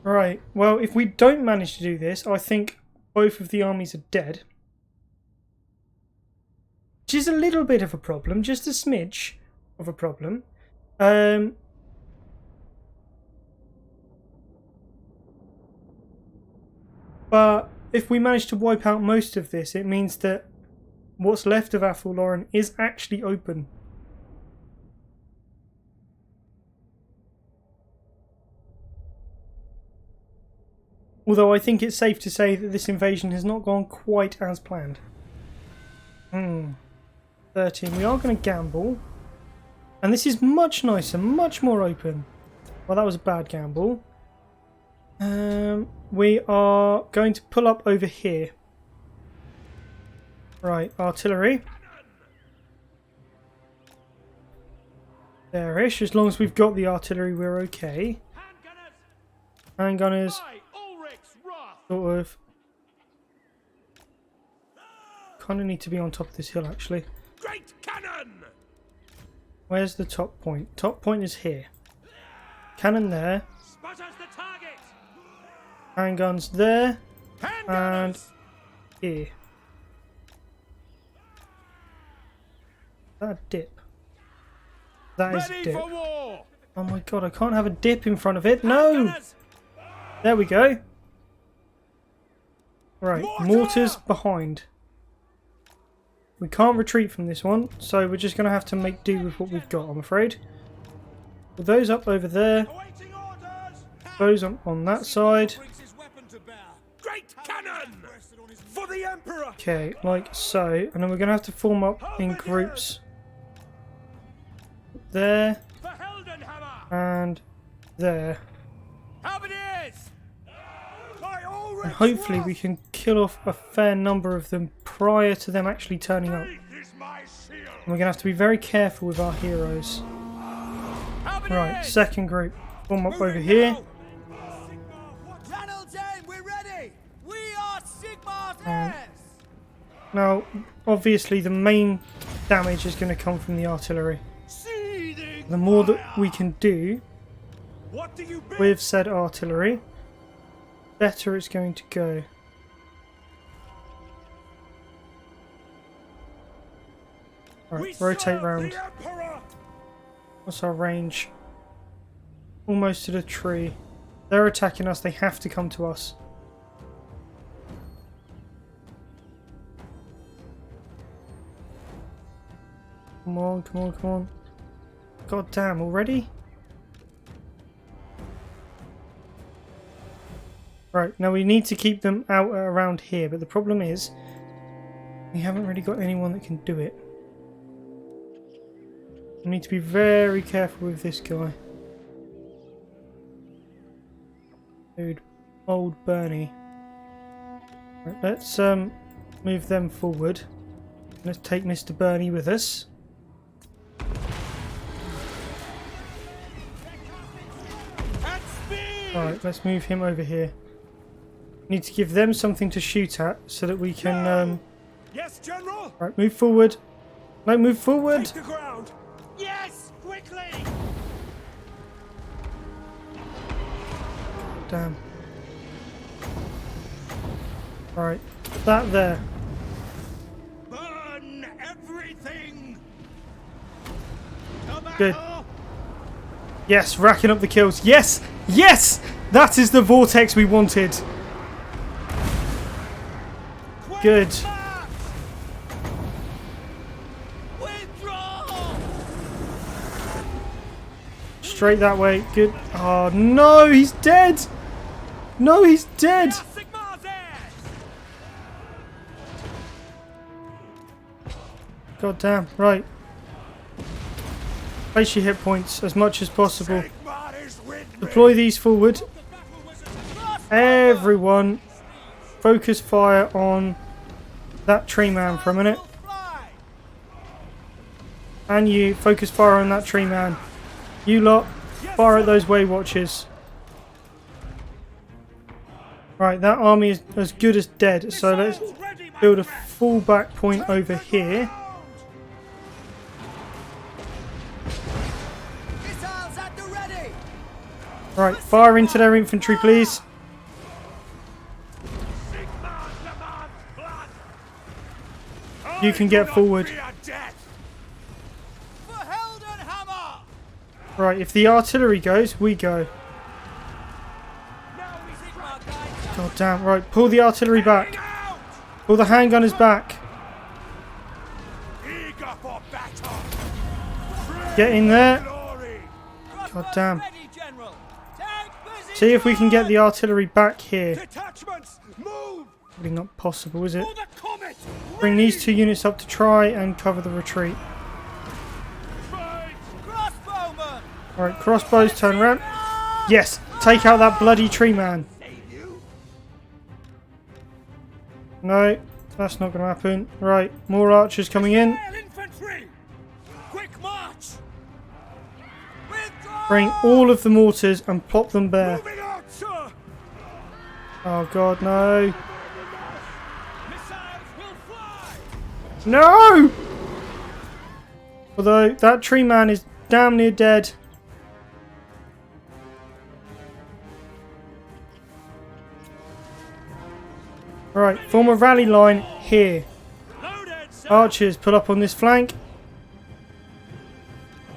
Right, well, if we don't manage to do this, I think both of the armies are dead. Which is a little bit of a problem, just a smidge of a problem. But if we manage to wipe out most of this, it means that what's left of Athelloren is actually open. Although I think it's safe to say that this invasion has not gone quite as planned. 13. We are going to gamble. And this is much nicer, much more open. Well, that was a bad gamble. We are going to pull up over here. Right, artillery. There-ish. As long as we've got the artillery, we're okay. Handgunners. Sort of. Kind of need to be on top of this hill, actually. Great cannon! Where's the top point? Top point is here. Cannon there. Spotters the target! Handguns there. And Handgunners! here. Is that a dip? That is a Ready dip. for war! Oh my god, I can't have a dip in front of it. No! Handgunners! There we go. Right, Mortar! mortars behind. We can't retreat from this one, so we're just going to have to make do with what we've got, I'm afraid. With those up over there, Awaiting orders! those on that side. Brings his weapon to bear. Great cannon! For the Emperor! Okay, like so. And then we're going to have to form up in groups. There. For Heldenhammer! And there. Halberdiers! By all And hopefully we can kill off a fair number of them prior to them actually turning up. And Is my shield. we're going to have to be very careful with our heroes. Right, second group. Form up over here. Channel 10, we're ready! We are Sigmar's heirs! Now, obviously the main damage is going to come from the artillery. Seething The more that fire! we can do What do you bid? with said artillery, better it's going to go. We Right, rotate serve round. the Emperor! What's our range? Almost to the tree. They're attacking us, they have to come to us. Come on, come on, come on. God damn, already? Right, now we need to keep them out around here, but the problem is we haven't really got anyone that can do it. We need to be very careful with this guy. Dude, old Bernie. Right, let's move them forward. Let's take Mr. Bernie with us. At speed! Alright, let's move him over here. Need to give them something to shoot at so that we can Yes, General! right, move forward. No, move forward. Take the ground! Yes! Quickly! Damn. Alright, that there. Burn everything! Good. Yes, racking up the kills. Yes! Yes! That is the vortex we wanted. Good. Withdraw! Straight that way. Good. Oh no, he's dead! No, he's dead! Sigmar's heirs! God damn. Right. Place your hit points as much as possible. Sigmar is with me. Deploy these forward. Everyone, focus fire on that tree man for a minute. And you, focus fire on that tree man. You lot, fire at those way watchers. Right, that army is as good as dead, so let's build a full back point over here. Missiles at the ready! Right, fire into their infantry, please. Sigmar demands blood! You can get forward. Fear death. For Heldenhammer! Right, if the artillery goes, we go. Now we Sigmar guides us God damn, right, pull the artillery back. out! Pull the handgunners back. Eager for battle. Get in there. Glory. God damn. Ready, General! Take See if we can get the artillery back here. Detachments, move! Probably not possible, is it? For the comet! Bring these two units up to try and cover the retreat. Fight! Crossbowmen! Alright, crossbows, turn around. Yes! Take out that bloody tree man. No, that's not going to happen. Right, more archers coming in. Royal infantry! Quick march! Withdraw! Bring all of the mortars and plop them bare. Moving out, sir! Oh god, no. Missiles will fly! No! Although, that tree man is damn near dead. Right, form a rally line here. Loaded, sir! Archers, pull up on this flank.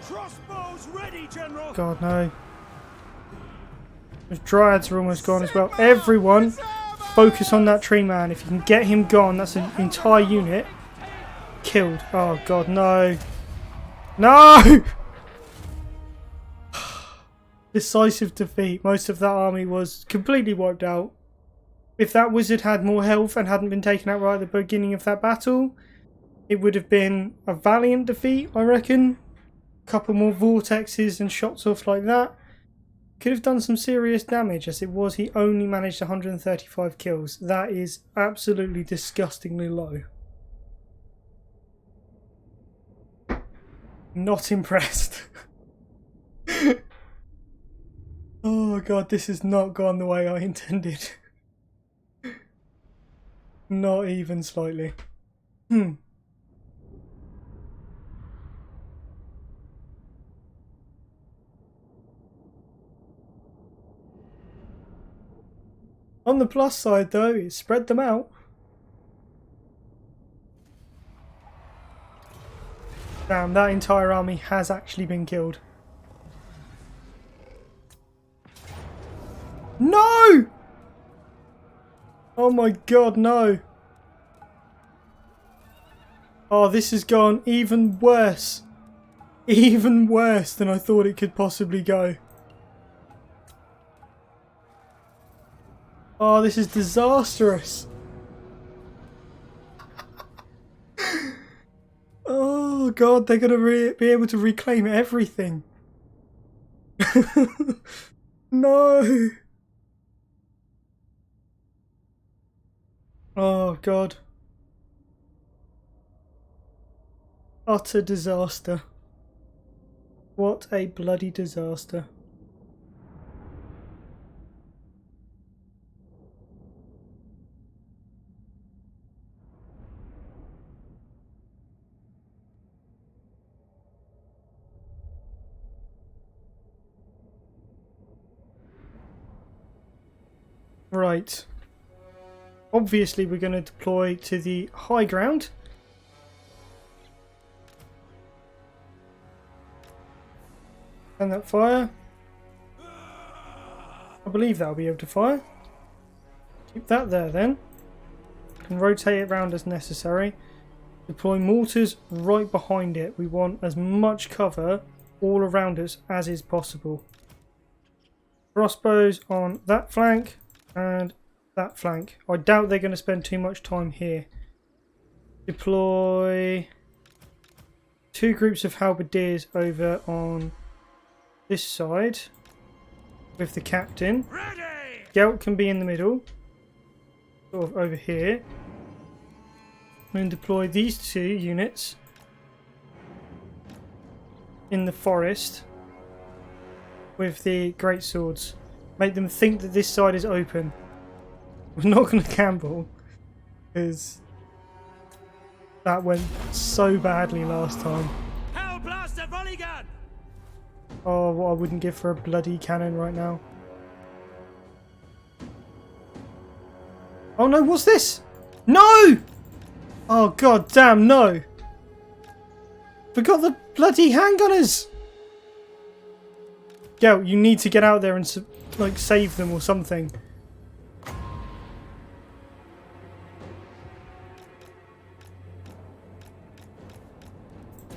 Crossbows ready, General! God, no. Those dryads are almost gone as well. Everyone, focus on that tree man. If you can get him gone, that's an entire unit killed. Oh god, no. No! Decisive defeat. Most of that army was completely wiped out. if that wizard had more health and hadn't been taken out right at the beginning of that battle, it would have been a valiant defeat, I reckon. A couple more vortexes and shots off like that. Could have done some serious damage. As it was, he only managed 135 kills. That is absolutely disgustingly low. Not impressed. Oh god, this has not gone the way I intended. Not even slightly. On the plus side though, it spread them out. Damn, that entire army has actually been killed. No! Oh my god, no. Oh, this has gone even worse. Even worse than I thought it could possibly go. Oh, this is disastrous. Oh god, they're going to be able to reclaim everything. No. Oh god. Utter disaster. What a bloody disaster. Right. Obviously we're going to deploy to the high ground. And that fire. I believe that'll be able to fire. Keep that there then. Can rotate it around as necessary. Deploy mortars right behind it. We want as much cover all around us as is possible. Crossbows on that flank and that flank. I doubt they're going to spend too much time here. Deploy 2 groups of halberdiers over on this side with the captain. Gelt can be in the middle, sort of over here. And deploy these 2 units in the forest with the great swords. Make them think that this side is open. We're not going to gamble because that went so badly last time. Hell blast a volley gun! Oh, what I wouldn't give for a bloody cannon right now. Oh no, what's this? No! Oh god damn, no! Forgot the bloody handgunners! Yo, you need to get out there and like save them or something.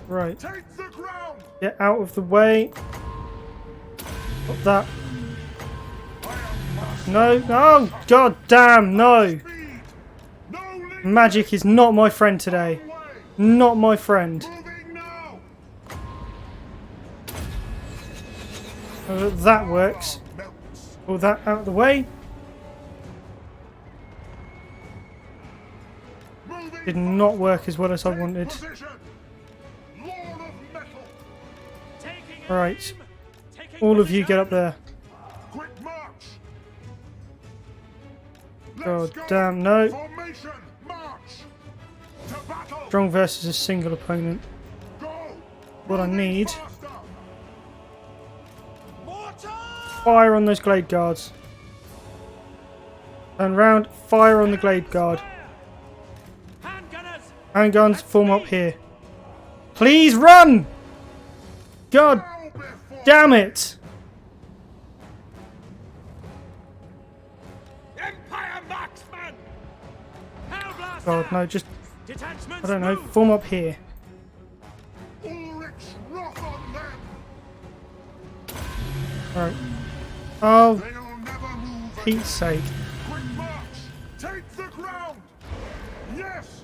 Right. Take the ground! Get out of the way. Stop that. No, no, god damn, no. Magic is not my friend today. Not my friend. That works. Pull that out of the way. Did not work as well as I wanted. Right. All of you get up there. God damn, no. Strong versus a single opponent. What I need. Fire on those glade guards. Turn round, fire on the glade guard. Handguns, form up here. Please run! God damn it! God, no, just, I don't know, form up here. Alright. Oh, Pete's sake. Take the ground! Yes!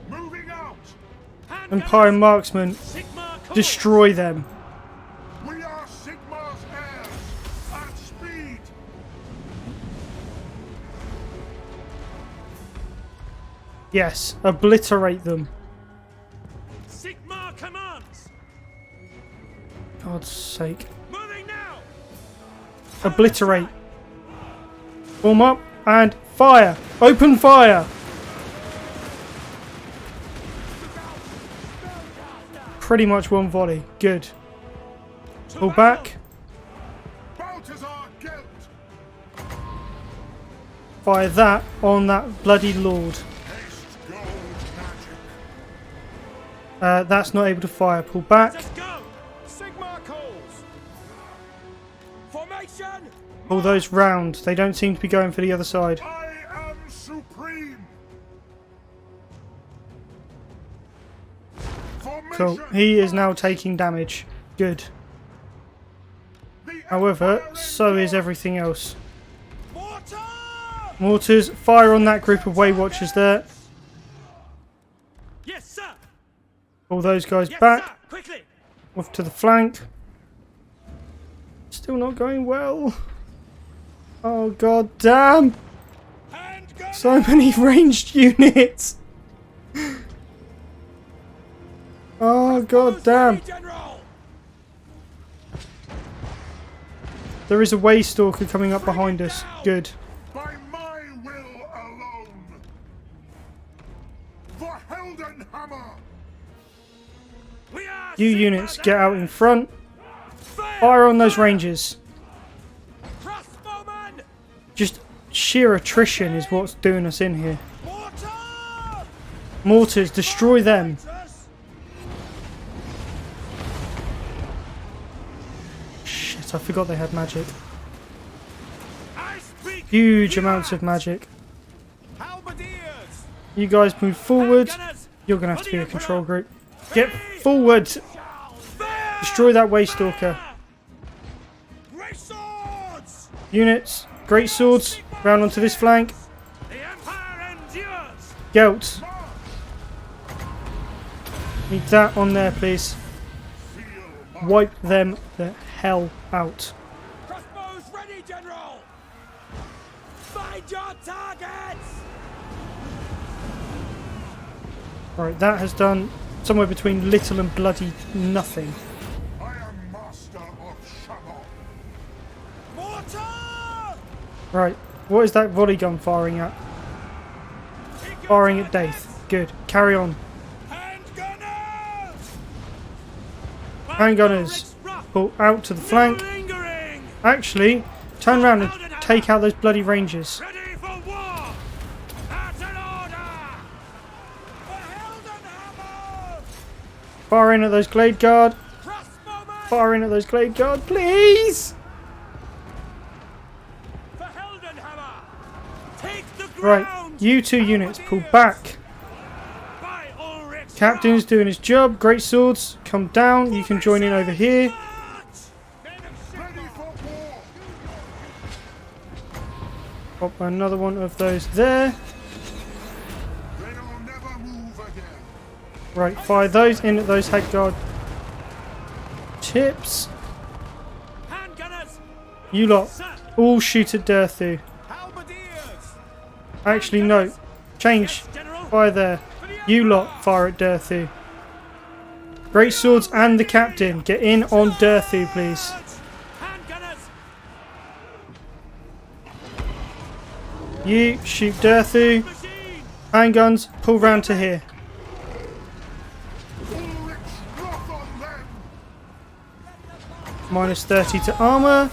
Moving out! Empire marksmen, Sigma calls. destroy them. We are Sigmar's heirs! At speed! Yes, obliterate them. Sigma commands. God's sake. Moving now. Obliterate. Form up and fire. Open fire. Pretty much one volley. Good. Pull back. Balthazar Gelt! Fire that on that bloody lord. Haste gold magic! That's not able to fire. Pull back. Let's go. Sigma calls. Formation. Pull those round. They don't seem to be going for the other side. I am supreme! Cool. Formation! He is now taking damage. Good. The However, Empire so is endures! everything else. Mortar. Mortars, fire on that group of Way Watchers there. Yes, sir. Pull those guys Yes, back. sir. Quickly. Off to the flank. Still not going well. Oh god damn! Hand gun. So many ranged units! Oh god damn! General. There is a Way Stalker coming up behind us. Good. By my will alone! For Heldenhammer! We are You Sigma's units, get out in heirs. front. Fire on those rangers. Crossbowman. Just sheer attrition is what's doing us in here. Mortar. Mortars, destroy them. Shit, I forgot they had magic. I speak. Huge amounts of magic. Halberdiers. You guys move forward. Handgunners. You're going to have to be a control group. Get forward. Destroy that Way Stalker. Great swords. Units, great swords. Round onto this flank. The Empire endures. Gelt. Need that on there, please. Wipe them the hell out. Crossbows ready, General. Find your targets. Right, that has done somewhere between little and bloody nothing. I am master of Shamrock! Mortar. Right, what is that volley gun firing at? Firing at Daith. Good. Carry on. Handgunners. Handgunners. Pull out to the flank. Lingering. Actually, turn around and take out those bloody rangers. Ready for war. That's an order. For Heldenhammer. Fire in at those Glade Guard. Crossbowman. Fire in at those Glade Guard, please! For Heldenhammer. Take the Right, ground. you two units, pull back. By Ulrich's Captain's doing his job. Great swords, come down. You can join in over here. Ready for war! Pop another one of those there. They'll never move again! Right, fire those in at those head guard tips. Handgunners. You lot, Sir. all shoot at Durthu. Halberdiers. Actually, no. Change. General. Fire there. You lot, fire at Durthu. Great swords and the captain. Get in on Durthu, please. Handgunners. You shoot Durthu. Machine. Handguns, pull round to here. Ulrich's wrath on them! Minus 30 to armour.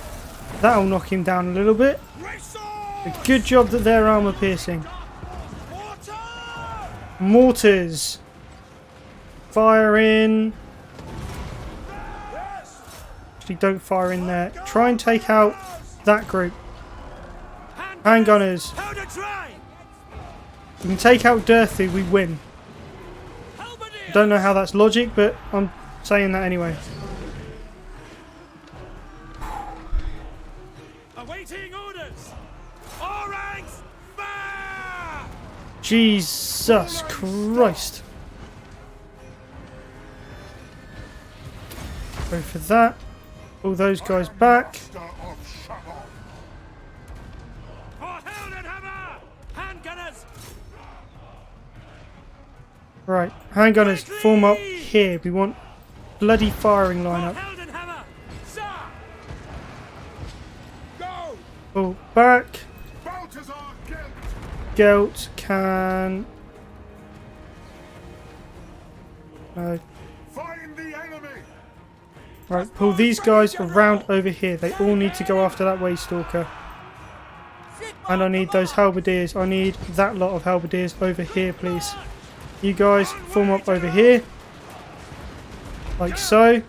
That'll knock him down a little bit. Great sword. A good job that they're armour piercing. Mortar. Mortars. Fire in. Actually, don't fire in there. Try and take out that group. Handgunners. How to try. We can take out Durthu, we win. Halberdiers. Don't know how that's logic, but I'm saying that anyway. Awaiting orders. All ranks, fire! Jesus Christ. Go for that. All those guys back. Master of Shalom. For Heldenhammer! Handgunners! Right, handgunners, form up here. We want bloody firing line For up. Heldenhammer! Sir! Go! Pull back. Balthazar Gelt! Gelt can... No. Find the enemy! Right, pull these guys around over here. They all need to go after that Waystalker. And I need those halberdiers. I need that lot of halberdiers over here, please. You guys form up over here. Like so.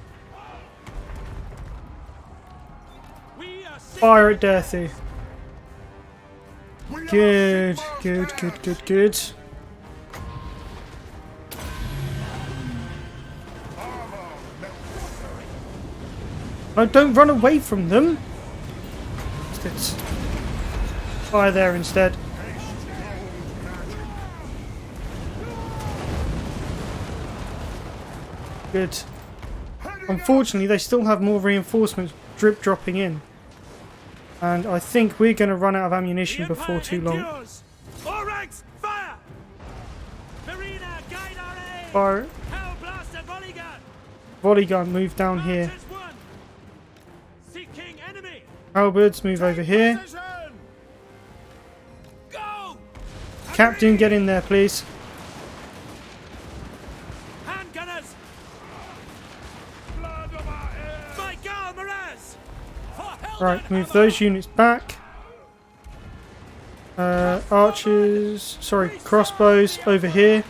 We are Fire at Dirthu. We are Good, Sigmar's good, heirs. good, good, good. Armor melts. Oh, don't run away from them. Just fire there instead. Haste gold magic. Good. Heading Unfortunately, they still have more reinforcements drip dropping in. And I think we're going to run out of ammunition before too long. All ranks, fire! Marina, guide our aim! Fire. Hellblaster volley gun! Volley gun, move down here. Archers one! Seeking enemy! Halberds, move over here. Position! Go! Captain, get in there, please. Handgunners! blood of our heirs. By Gal Miraz! Right, move those units back. Archers, sorry, crossbows over here.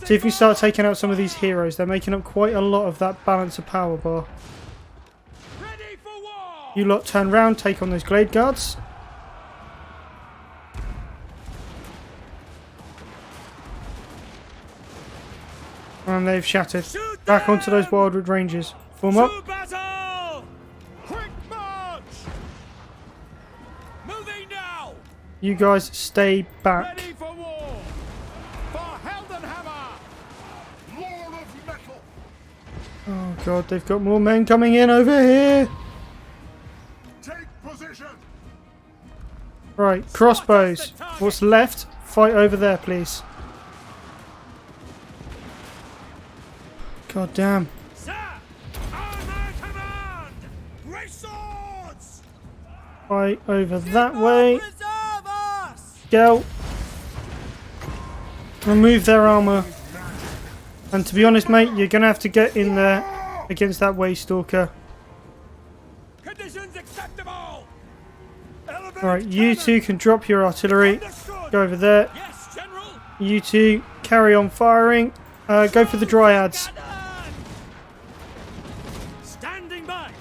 See if we start taking out some of these heroes. They're making up quite a lot of that balance of power bar. Ready for war! You lot turn round, take on those Glade Guards. And they've shattered. Shoot Back onto those them! Wildwood Rangers. Form up. To battle! Quick march! Moving now! You guys stay back. Ready for war! For Heldenhammer! Lord of Metal! Oh god, they've got more men coming in over here. Take position! Right, crossbows. What's left? Fight over there, please. God damn. Sir! Armor command! Great swords! Fight over that way. Preserve us! Go. Remove their armour. And to be honest, mate, you're going to have to get in there against that Waystalker. Conditions acceptable! Alright, you two can drop your artillery. Understood! Go over there. Yes, General! You two carry on firing. Go for the Dryads. Cannon! Standing by!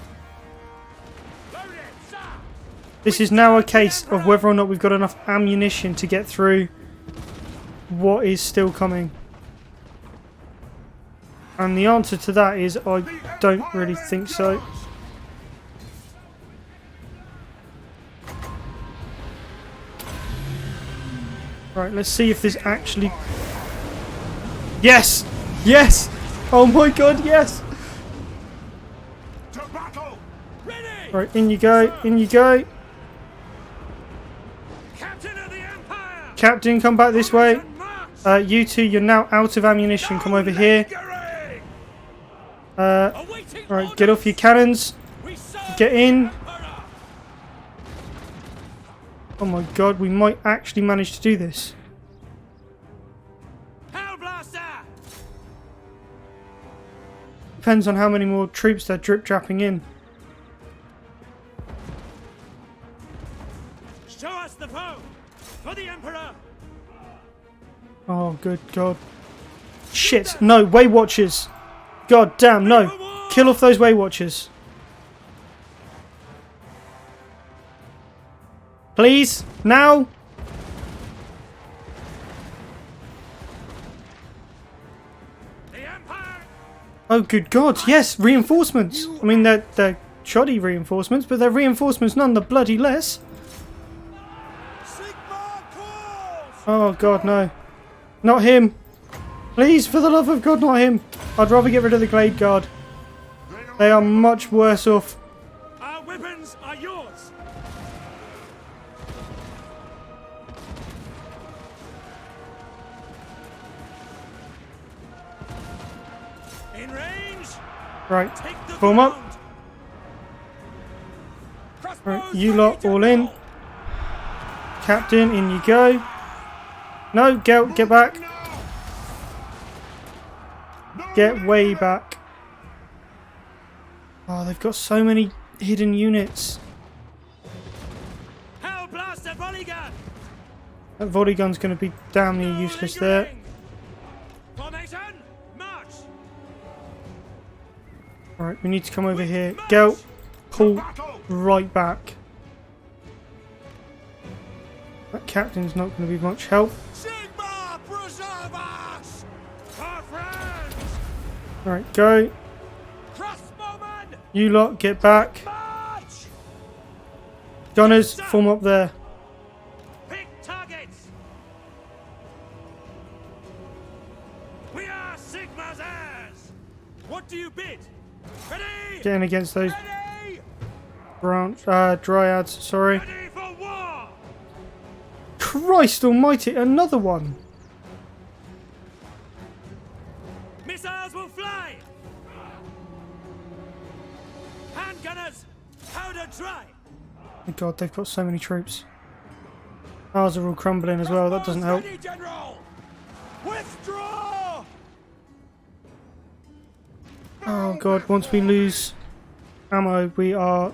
Loaded, sir! This is now a case of whether or not we've got enough ammunition to get through what is still coming. And the answer to that is I don't really think so. Right, let's see if this actually... Yes! Yes! Oh my god, yes! To battle! Ready! Right, in you go, in you go. Captain of the Empire! Captain, come back this way. March! You two, you're now out of ammunition. Come over here. Awaiting Right, get off your cannons. We serve Get in. the Emperor! Oh my god, we might actually manage to do this. Hellblaster! Depends on how many more troops they're drip-dropping in. Show us the foe! For the Emperor! Oh, good god. Shit, no, Way Watchers. God damn, no. Kill off those Way Watchers. Please, now. The Empire! Oh, good god, yes, reinforcements. I mean, they're shoddy reinforcements, but they're reinforcements none the bloody less. Sigmar calls! Oh god, no. Not him. Please, for the love of God, not him. I'd rather get rid of the Glade Guard. They are much worse off. Our weapons are yours. In range. Right, Take the form up. ground. Right, Crossbows you ready, lot all in. General. Captain, in you go. No, get back. Get way back. Oh, they've got so many hidden units. Hell blast the volley gun! That volley gun's going to be damn near useless there. Formation, march! Right, we need to come over here. Go. Pull right back. That captain's not going to be much help. Sigma, preserve us! Karl Franz. Right, go. Crossbowman, You lot, get back. march! Gunners, form up there. Pick targets! We are Sigma's heirs! What do you bid? Ready! Getting against those Ready! dryads, sorry. Ready for war! Christ almighty, another one. Missiles will fly! Handgunners, powder dry! Oh god, they've got so many troops. Ours are all crumbling as well, that doesn't help. Ready, General! Withdraw! Oh god, once we lose ammo, we are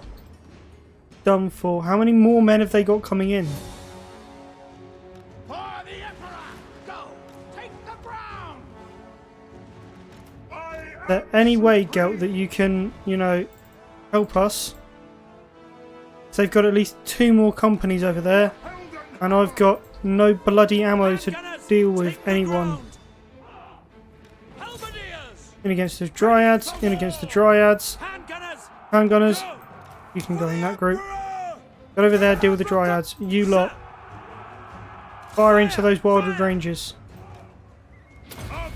done for. How many more men have they got coming in? For the Emperor! Go! Take the ground! Is there any way, Gelt, that you can, you know, help us? So they've got at least 2 more companies over there, and I've got no bloody ammo to deal with anyone. Halberdiers! In against the dryads, in against the dryads. Handgunners! Handgunners, you can go in that group. Go over there, deal with the dryads. You lot, fire into those wildwood rangers.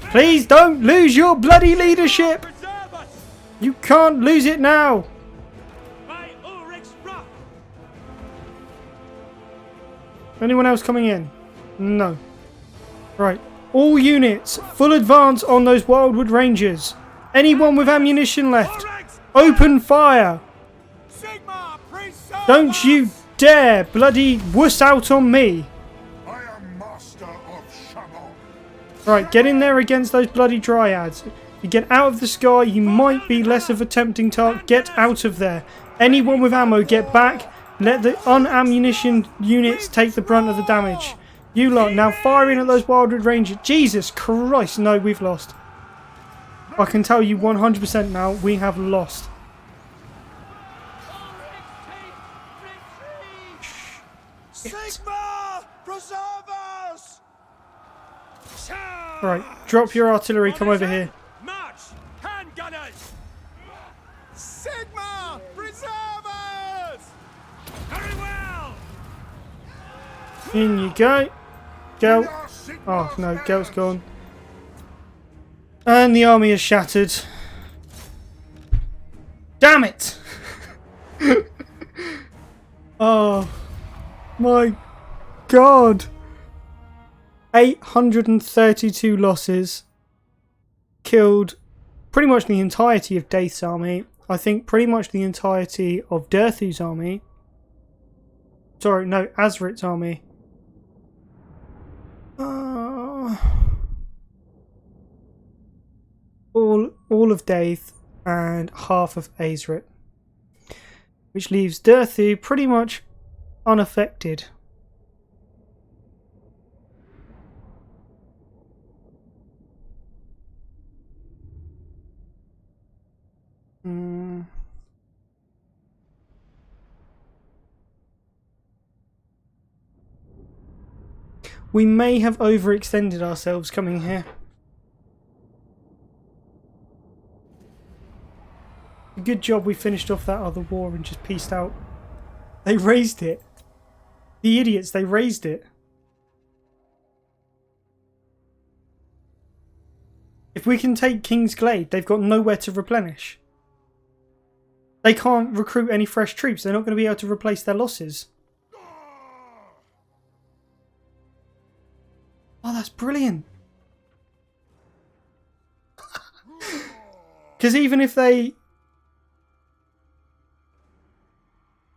Please don't lose your bloody leadership! Preserve us! You can't lose it now! By Ulrich's rock! Anyone else coming in? No. Right. All units, full advance on those wildwood rangers. Anyone with ammunition left, Ulrich's open fire! Sigma, preserve Don't you us! dare bloody wuss out on me! I am master of Shamon. Right, get in there against those bloody dryads. You get out of the sky, you might be less of a tempting target. Get out of there. Anyone with ammo, get back. Let the unammunitioned units take the brunt of the damage. You lot, now firing at those wildwood rangers. Jesus Christ, no, we've lost. I can tell you 100% now, we have lost. Sigma, preserve us! Right, drop your artillery, come over here. March! Handgunners! Sigma, preserve us! Very well! In you go. Gelt. Oh no, Gelt's gone. And the army is shattered. Damn it! Oh my god! 832 losses. Killed pretty much the entirety of Daith's army. I think pretty much the entirety of Durthu's army. Sorry, no, Azrit's army. All of Daith and half of Azrit. Which leaves Durthu pretty much unaffected. We may have overextended ourselves coming here. Good job we finished off that other war and just peaced out. They raised it. The idiots, they raised it. If we can take King's Glade, they've got nowhere to replenish. They can't recruit any fresh troops. They're not going to be able to replace their losses. Oh, that's brilliant. Because even if they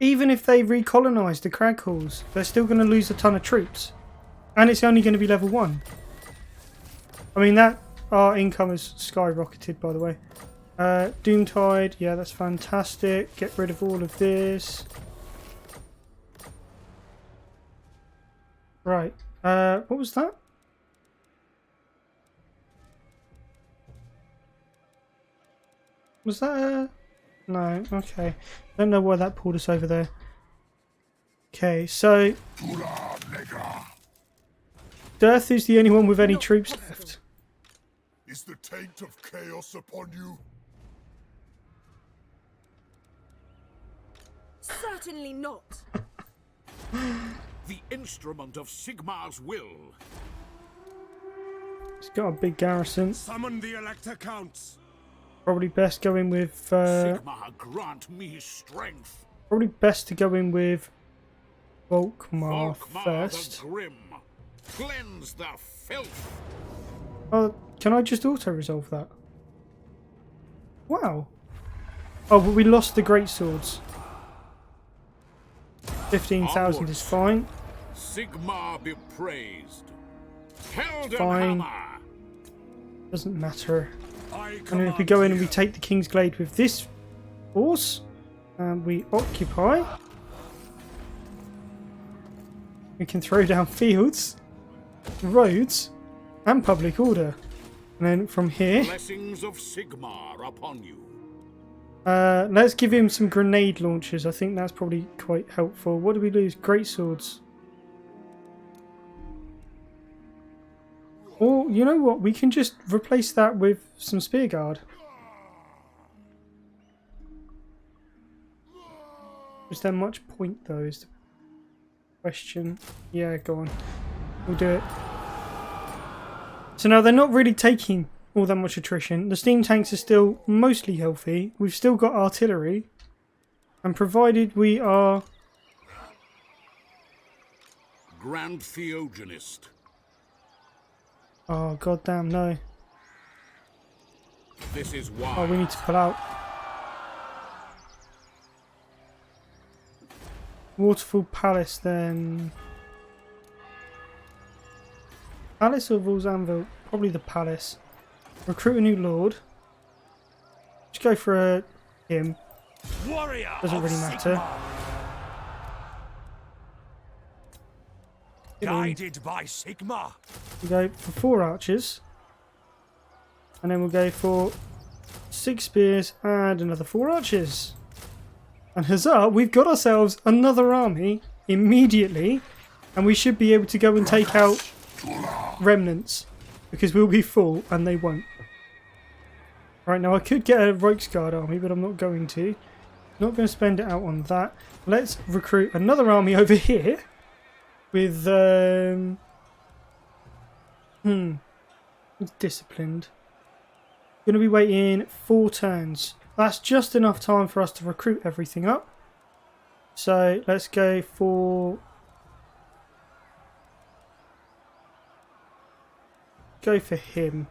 recolonize the Crag Halls, they're still going to lose a ton of troops. And it's only going to be level 1. I mean, that our income has skyrocketed, by the way. Doomtide, yeah, that's fantastic. Get rid of all of this. Right, what was that? Was that a... No, okay. Don't know why that pulled us over there. Okay, so... Dirthu's the only one with any troops left. Is the taint of chaos upon you? Certainly not. The instrument of Sigmar's will. He's got a big garrison. Summon the Elector Counts. Probably best go in with... Sigmar, grant me strength. Probably best to go in with Volkmar Volkmar first. the Grim. Cleanse the filth. Oh, can I just auto-resolve that? Wow. Oh, but we lost the great swords. 15,000 is fine. Sigmar be praised. Helden Fine. Hammer. Doesn't matter. I And then if we go in and we take the King's Glade with this force, and we occupy, we can throw down fields, roads, and public order. And then from here, Blessings of Sigmar upon you. let's give him some grenade launchers. I think that's probably quite helpful. What do we lose? Great swords. Or, you know what? We can just replace that with some spear guard. Is there much point, though, is the question. Yeah, go on. We'll do it. So now they're not really taking all that much attrition. The steam tanks are still mostly healthy. We've still got artillery. And provided we are... Grand Theogenist. Oh, goddamn, no. This is why. Oh, we need to pull out. Waterfall Palace, then. Palace or Volzanville? Probably the Palace. Recruit a new lord. Just go for him. Warrior Doesn't of really matter. Sigmar. Guided by Sigmar. We'll go for 4 archers. And then we'll go for 6 spears and another 4 archers. And huzzah, we've got ourselves another army immediately. And we should be able to go and take out remnants. Because we'll be full and they won't. Right, now I could get a Rogues Guard army, but I'm not going to. Not going to spend it out on that. Let's recruit another army over here. With, disciplined. Going to be waiting 4 turns. That's just enough time for us to recruit everything up. So let's go for... Go for him.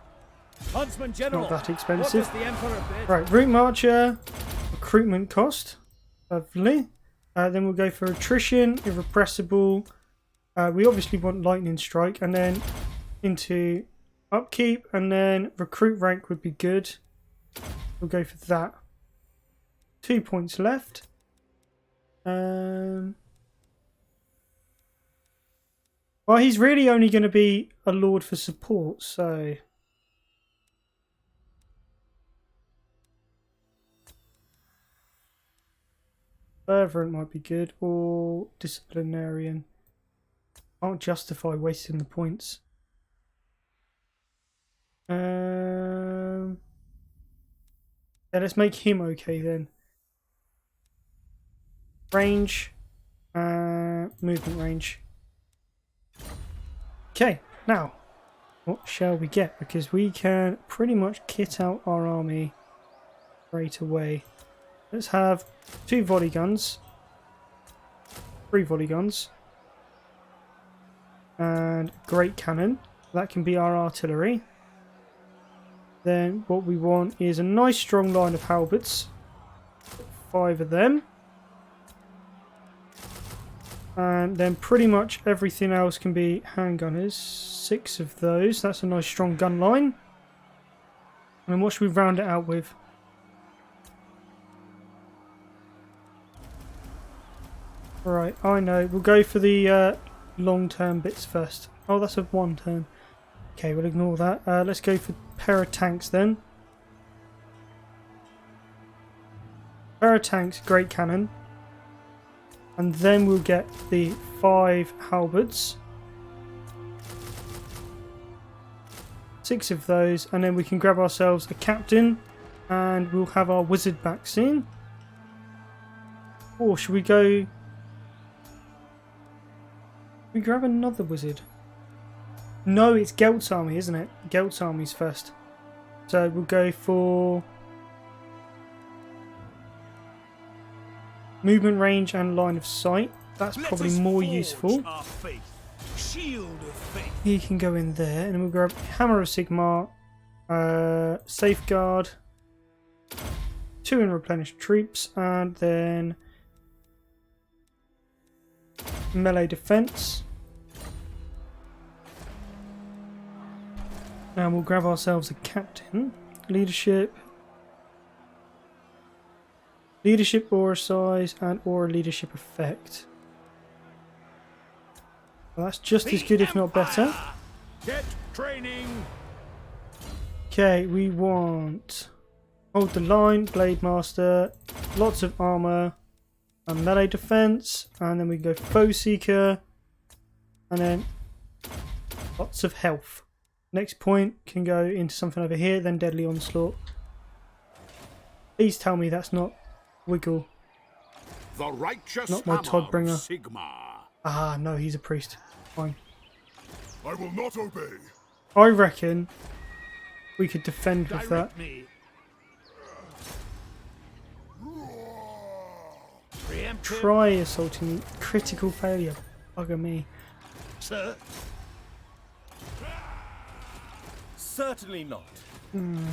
Huntsman General. Not that expensive. What does the Emperor bid? Right, Route Marcher, recruitment cost. Lovely. Then we'll go for attrition, irrepressible. We obviously want lightning strike, and then into upkeep, and then recruit rank would be good. We'll go for that. 2 points left. Well, he's really only going to be a lord for support, so... Fervent might be good, or disciplinarian. Can't justify wasting the points. Yeah, let's make him okay then. Range, movement range. Okay, now what shall we get? Because we can pretty much kit out our army straight away. Let's have 2 volley guns, 3 volley guns, and great cannon. That can be our artillery. Then what we want is a nice strong line of halberds, 5 of them. And then pretty much everything else can be handgunners, 6 of those. That's a nice strong gun line. And then what should we round it out with? Right, I know. We'll go for the long-term bits first. Oh, that's a 1 turn. Okay, we'll ignore that. Let's go for a pair of tanks then. Pair of tanks, great cannon. And then we'll get the 5 halberds. 6 of those, and then we can grab ourselves a captain, and we'll have our wizard back soon. Or should we go... we grab another wizard? No, it's Gelt's army, isn't it? Gelt's army's first. So we'll go for... movement range and line of sight. That's probably more useful. Shield of faith. He can go in there, and then we'll grab Hammer of Sigmar, Safeguard, 2 in replenished troops, and then melee defense. And we'll grab ourselves a captain, leadership. Leadership aura size and aura leadership effect. Well, that's just as good, if not better. Get training. Okay, we want hold the line, blade master, lots of armor, and melee defense, and then we go foe seeker, and then lots of health. Next point can go into something over here, then deadly onslaught. Please tell me that's not Wiggle. The righteous Not my Toddbringer. Sigmar. Ah, no, he's a priest. Fine. I will not obey. I reckon we could defend with that. Direct me. Preemptive, Try assaulting me. Critical failure. Bugger me. sir. Certainly not.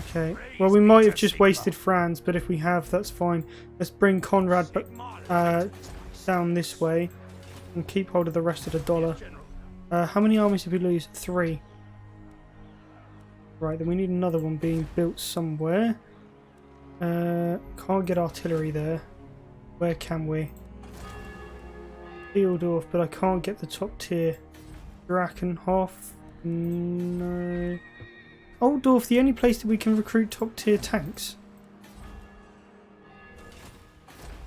Okay. Well, we might have just wasted Franz, but if we have, that's fine. Let's bring Conrad down this way and keep hold of the rest of the dollar. How many armies did we lose? 3. Right, then we need another one being built somewhere. Can't get artillery there. Where can we? Fieldorf, but I can't get the top tier. Drakenhof? No. Altdorf, the only place that we can recruit top tier tanks.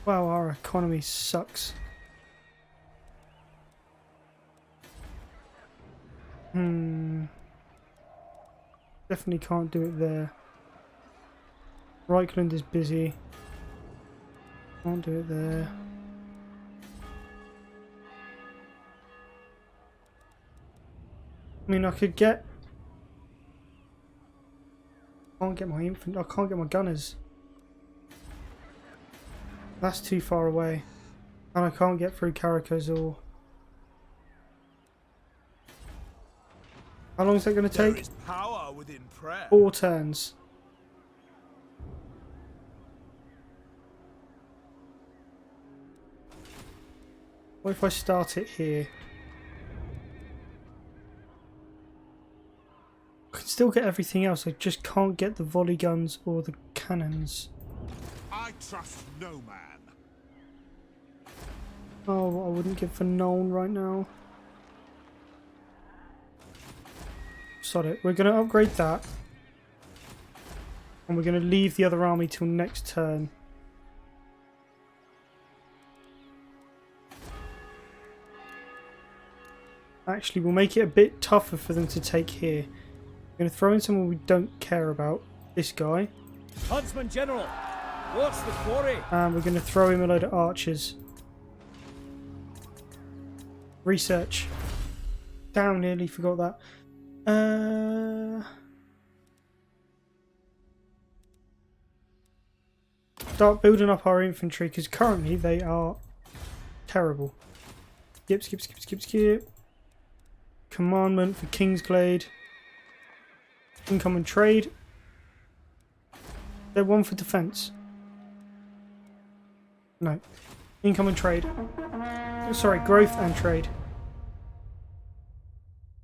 Wow, our economy sucks. Definitely can't do it there. Reichland is busy. Can't do it there. I mean, I could get... can't get my infantry. I can't get my gunners. That's too far away. And I can't get through Karakazor. How long is that going to There take? is power within prayer. 4 turns. What if I start it here? I can still get everything else, I just can't get the volley guns or the cannons. I trust no man. Oh, I wouldn't give for Nuln right now. Sod it, we're going to upgrade that. And we're going to leave the other army till next turn. Actually, we'll make it a bit tougher for them to take here. We're going to throw in someone we don't care about. This guy. Huntsman General, what's the quarry? And we're going to throw him a load of archers. Research. Damn, nearly forgot that. Start building up our infantry because currently they are terrible. Skip. Commandment for Kingsglade. Income and trade. They're one for defense. No. Income and trade. Sorry, growth and trade.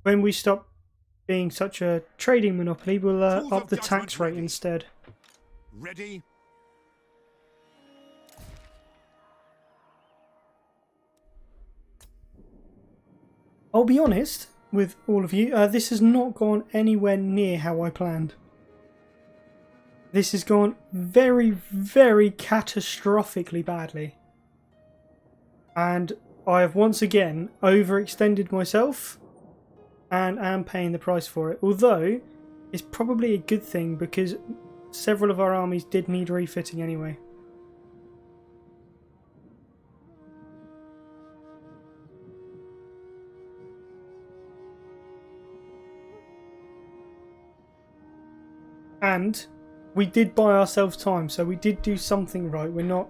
When we stop being such a trading monopoly, we'll up the tax rate instead. Ready? I'll be honest with all of you, this has not gone anywhere near how I planned. This has gone very, very catastrophically badly. And I have once again overextended myself and am paying the price for it. Although, it's probably a good thing because several of our armies did need refitting anyway. And we did buy ourselves time, so we did do something right. We're not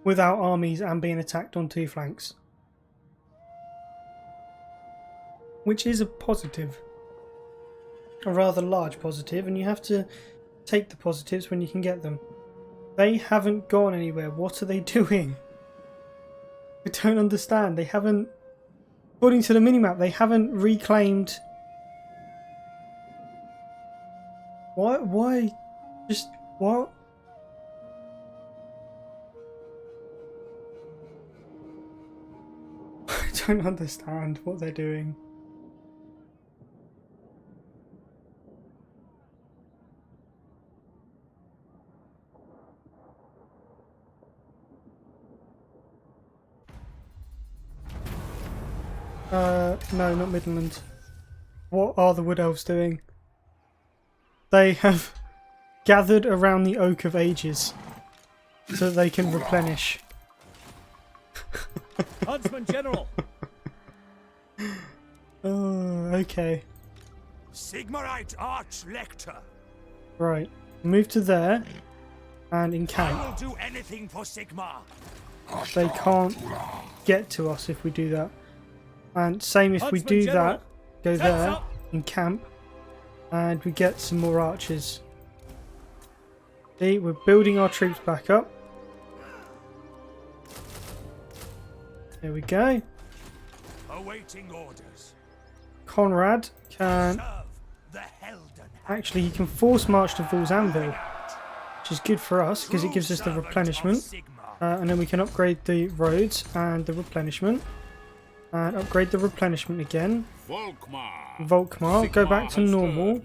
without armies and being attacked on two flanks. Which is a positive. A rather large positive, and you have to take the positives when you can get them. They haven't gone anywhere. What are they doing? I don't understand. They haven't... According to the minimap, they haven't reclaimed... Why? Just... What? I don't understand what they're doing. No, not Midland. What are the Wood Elves doing? They have gathered around the Oak of Ages so that they can replenish. Huntsman General! Oh, okay. Sigmarite Arch-Lector. Right. Move to there and I encamp. will do anything for Sigmar. They can't get to us if we do that. And same if we Huntsman do General. that, go Heads there, up. encamp, and we get some more archers. See, we're building our troops back up. There we go. Awaiting orders. Conrad can... Serve the Helden. Actually, he can force march to Val's Anvil, which is good for us because it gives us the True servant of replenishment. Sigmar. And then we can upgrade the roads and the replenishment. And upgrade the replenishment again. Volkmar, go back to normal.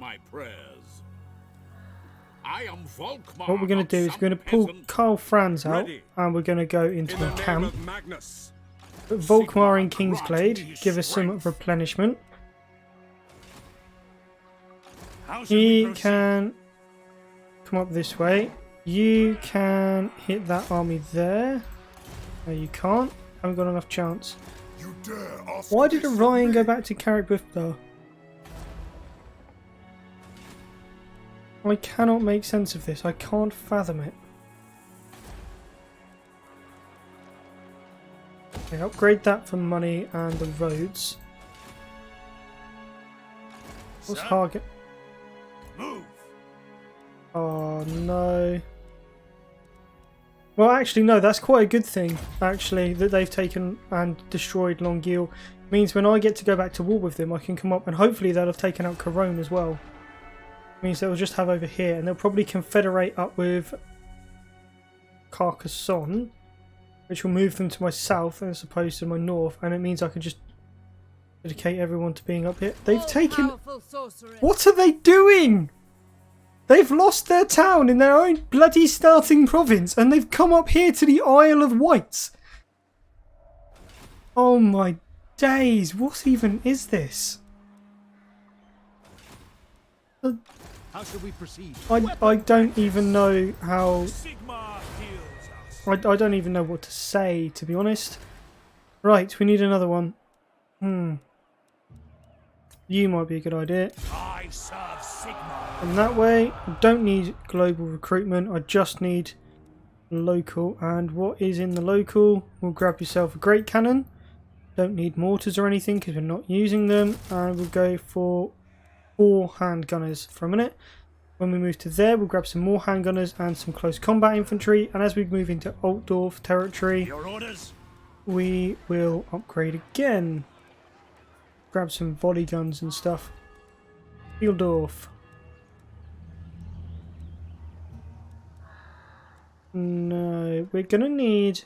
What we're going to do is we're going to pull Karl Franz out and we're going to go into In the a name camp. of Magnus. Put Volkmar in Kingsglade, give us some replenishment. How should we He proceed? can come up this way. You can hit that army there. No, you can't. Haven't got enough chance. You dare ask Why did this of Orion me? go back to Carrick though? I cannot make sense of this. I can't fathom it. Okay, upgrade that for money and the roads. What's Sir? Hargett? Move. Oh no. Well, actually, no, that's quite a good thing, actually, that they've taken and destroyed Longueuil. Means when I get to go back to war with them, I can come up and hopefully they'll have taken out Corone as well. Means they'll just have over here, and they'll probably confederate up with Carcassonne, which will move them to my south as opposed to my north, and it means I can just dedicate everyone to being up here. They've taken... All-powerful sorceress. What are they doing? They've lost their town in their own bloody starting province and they've come up here to the Isle of Wight. Oh my days, what even is this? How should we proceed? I don't even know how... Sigmar heals us. I don't even know what to say, to be honest. Right, we need another one. You might be a good idea. I serve Sigmar. And that way, I don't need global recruitment. I just need local. And what is in the local? We'll grab yourself a great cannon. Don't need mortars or anything because we're not using them. And we'll go for 4 handgunners for a minute. When we move to there, we'll grab some more handgunners and some close combat infantry. And as we move into Altdorf territory, Your orders? we will upgrade again. Grab some volley guns and stuff. Fieldorf. No, we're gonna need...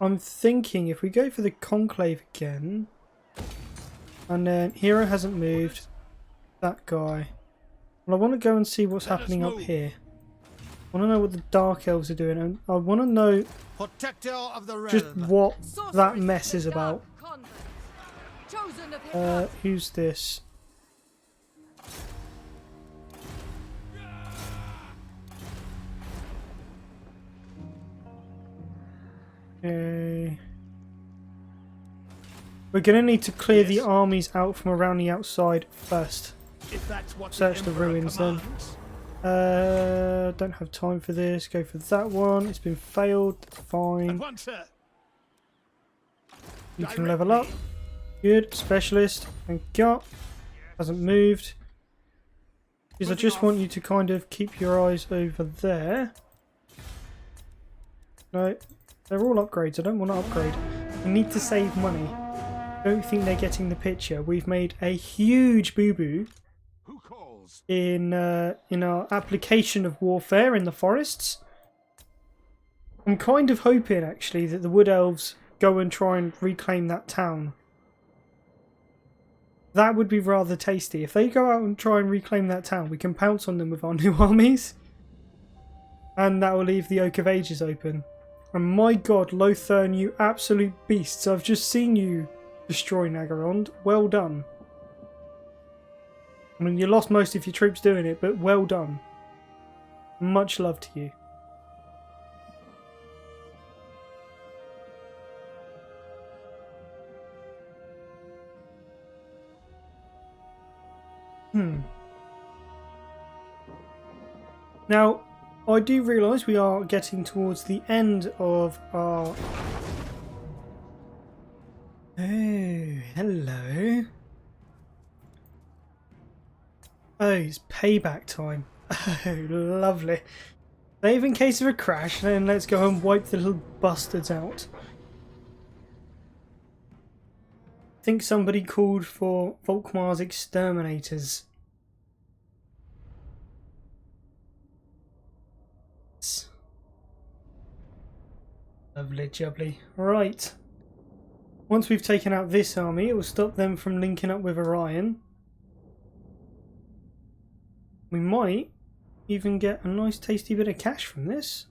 I'm thinking if we go for the Conclave again, and then Hero hasn't moved, that guy. Well, I want to go and see what's happening up here. I want to know what the Dark Elves are doing, and I want to know Protector of the realm. just what that mess is about. Convent. Chosen of his Who's this? Okay. We're going to need to clear the armies out from around the outside first. If that's what Search the Emperor ruins then. commands. Don't have time for this. Go for that one. It's been failed. Fine. At once, sir. You can level up. Good. Specialist. Thank God. Hasn't moved. Because I just want you to kind of keep your eyes over there. No. They're all upgrades. I don't want to upgrade. We need to save money. I don't think they're getting the picture. We've made a huge boo-boo Who calls? in our application of warfare in the forests. I'm kind of hoping, actually, that the Wood Elves go and try and reclaim that town. That would be rather tasty. If they go out and try and reclaim that town, we can pounce on them with our new armies. And that will leave the Oak of Ages open. And my god, Lothern, you absolute beasts. I've just seen you destroy Nagarond. Well done. I mean, you lost most of your troops doing it, but well done. Much love to you. Now, I do realise we are getting towards the end of our... Oh, hello. Oh, it's payback time. Oh, lovely. Save in case of a crash, then let's go and wipe the little bastards out. I think somebody called for Volkmar's exterminators. Lovely jubbly. Right. Once we've taken out this army, it will stop them from linking up with Orion. We might even get a nice tasty bit of cash from this.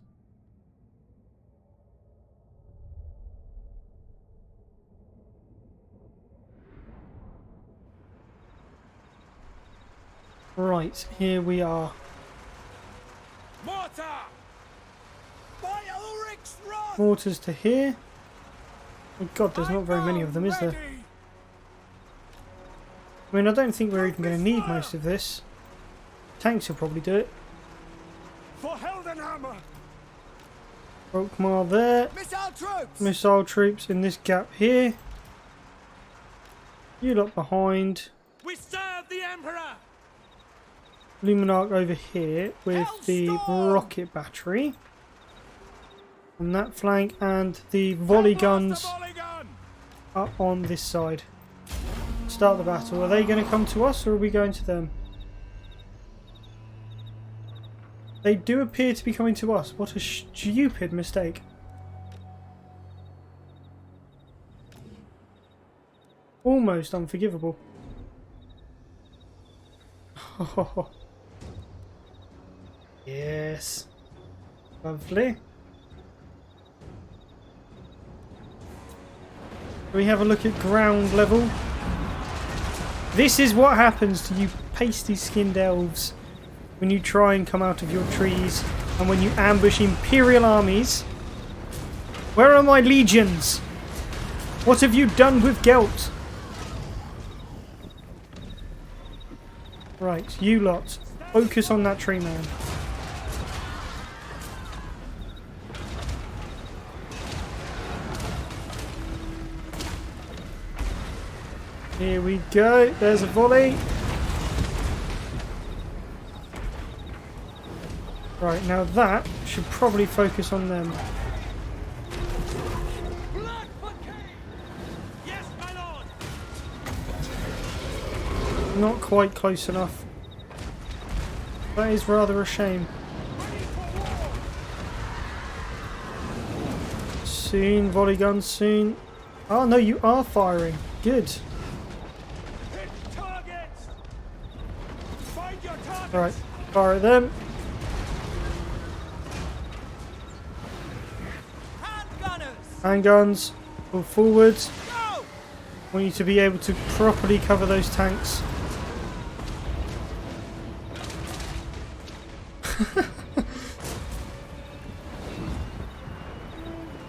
Right, here we are. Mortar! By Ulrich's wrath! Mortars to here. Oh god, there's not very many of them, is there? Ready! I mean, I don't think we're even going to need most of this. Tanks will probably do it. For Heldenhammer! Volkmar there. Missile troops! Missile troops in this gap here. You lot behind. We serve the Emperor! Luminarch over here with the Hellstorm! rocket battery. On that flank, and the volley guns Volley gun! are on this side. Start the battle. Are they going to come to us or are we going to them? They do appear to be coming to us. What a stupid mistake. Almost unforgivable. Oh. Yes. Lovely. Can we have a look at ground level? This is what happens to you pasty-skinned elves when you try and come out of your trees and when you ambush Imperial armies. Where are my legions? What have you done with Gelt? Right, you lot. Focus on that tree man. Here we go. There's a volley. Right, now that should probably focus on them. Yes, my lord. Not quite close enough. That is rather a shame. Soon, volley guns soon. Oh no, you are firing. Good. Hit targets. Find your target. Right, fire at them. Handguns, pull forwards. Go. Want you to be able to properly cover those tanks.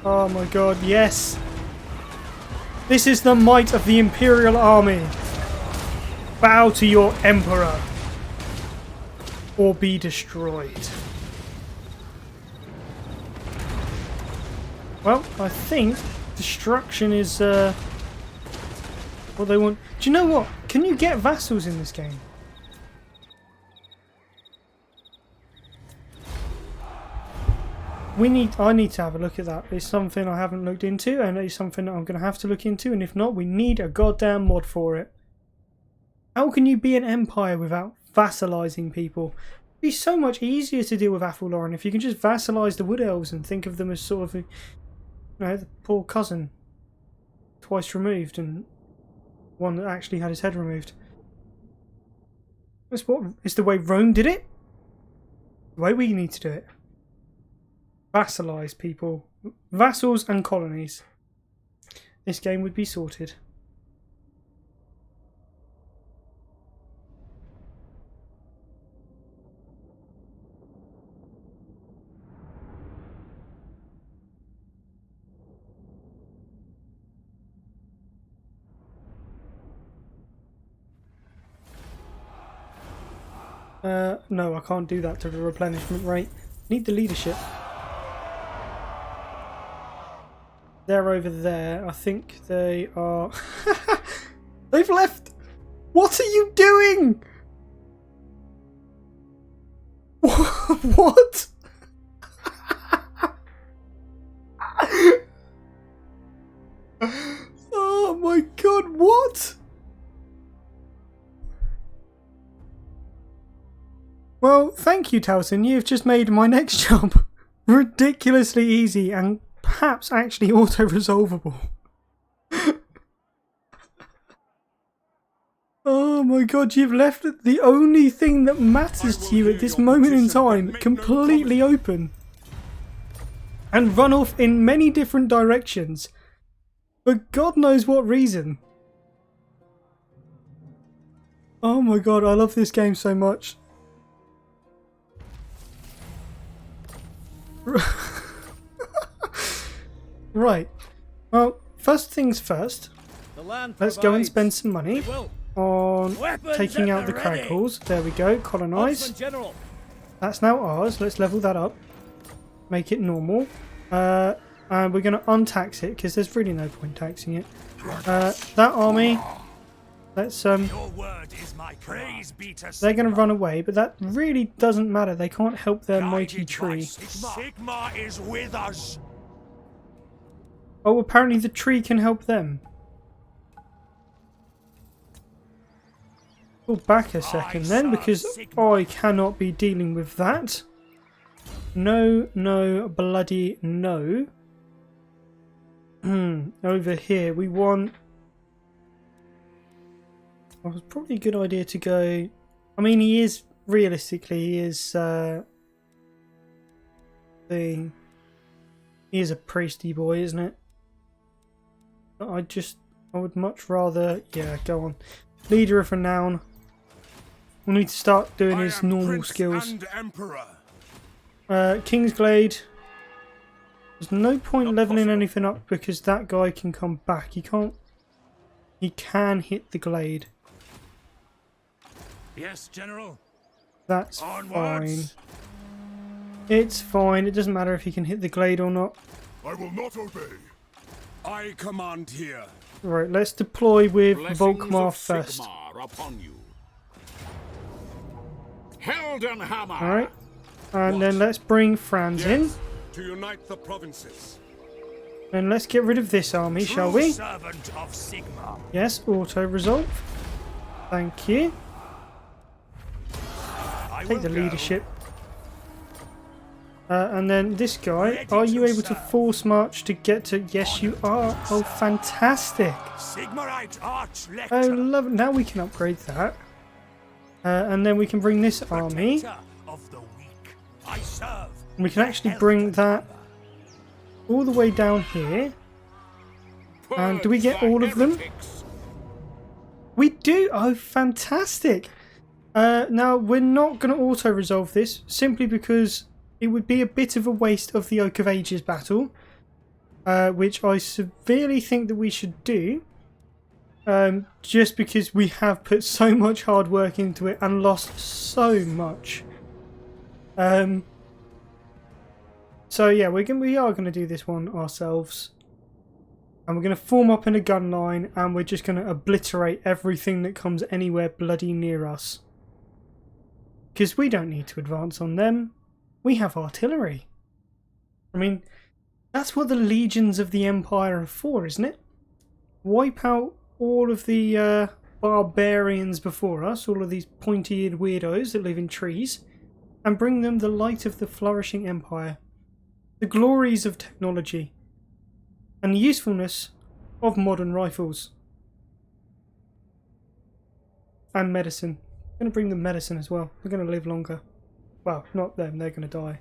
Oh my god, yes! This is the might of the Imperial Army. Bow to your Emperor, or be destroyed. Well, I think destruction is what they want. Do you know what? Can you get vassals in this game? I need to have a look at that. It's something I haven't looked into, and it's something that I'm going to have to look into, and if not, we need a goddamn mod for it. How can you be an empire without vassalizing people? It'd be so much easier to deal with Athelloren if you can just vassalize the Wood Elves and think of them as sort of a, the poor cousin. Twice removed, and one that actually had his head removed. It's the way Rome did it. The way we need to do it. Vassalize people. Vassals and colonies. This game would be sorted. No, I can't do that to the replenishment rate. Need the leadership. They're over there. I think they are... They've left! What are you doing? What? Oh my god, what? Well, thank you, Towson. You've just made my next job ridiculously easy and perhaps actually auto-resolvable. Oh my god, you've left the only thing that matters to you at this moment in time completely open. And run off in many different directions. For God knows what reason. Oh my god, I love this game so much. Right. Well, first things first. Let's go and spend some money on taking out the crag halls. There we go. Colonise. That's now ours. Let's level that up. Make it normal. And we're going to untax it because there's really no point taxing it. That army. Let's They're going to run away, but that really doesn't matter. They can't help their mighty tree. Sigma is with us. Oh, apparently the tree can help them. Go back a second then, because I cannot be dealing with that. No, no, bloody no. Over here, we want... Well, it's probably a good idea to go... I mean, he is, realistically, he is... He is a priesty boy, isn't it? But I would much rather... Yeah, go on. Leader of renown. We'll need to start doing his normal skills. Kingsglade. There's no point leveling anything up because that guy can come back. He can't. He can hit the glade. Yes, General. That's Onwards. fine. It's fine. It doesn't matter if he can hit the glade or not. I will not obey. I command here. Right, let's deploy with Blessings Volkmar of first. Sigmar upon you. Heldenhammer. Alright. And then let's bring Franz in. To unite the provinces. And let's get rid of this army, shall we? Servant of Sigmar. Yes, auto-resolve. Thank you. I Take will the go. leadership. And then this guy, Ready are you to able to serve. force march to get to... Yes, you are. Oh, fantastic. Sigmarite Arch Oh, Lector. love it. Now we can upgrade that. And then we can bring this army. Protector of the weak. I serve. And we can actually bring that all the way down here. And do we get all of them? Heretics. We do! Oh, fantastic! Now, we're not going to auto-resolve this, simply because it would be a bit of a waste of the Oak of Ages battle, which I severely think that we should do, just because we have put so much hard work into it and lost so much. So yeah, we are going to do this one ourselves. And we're going to form up in a gun line, and we're just going to obliterate everything that comes anywhere bloody near us. Because we don't need to advance on them. We have artillery. I mean, that's what the legions of the Empire are for, isn't it? Wipe out all of the barbarians before us, all of these pointy-eared weirdos that live in trees, and bring them the light of the flourishing Empire. The glories of technology. And the usefulness of modern rifles. And medicine. I'm going to bring them medicine as well. They're going to live longer. Well, not them, they're going to die.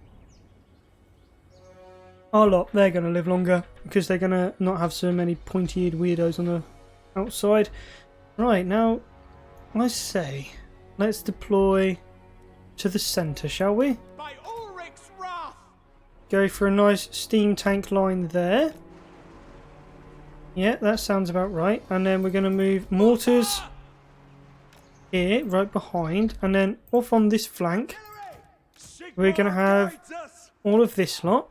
Our lot, they're going to live longer. Because they're going to not have so many pointy-eared weirdos on the outside. Right, now, I say, let's deploy to the centre, shall we? By Ulrich's wrath. Go for a nice steam tank line there. Yeah, that sounds about right. And then we're going to move mortars here, right behind. And then off on this flank, we're going to have all of this lot.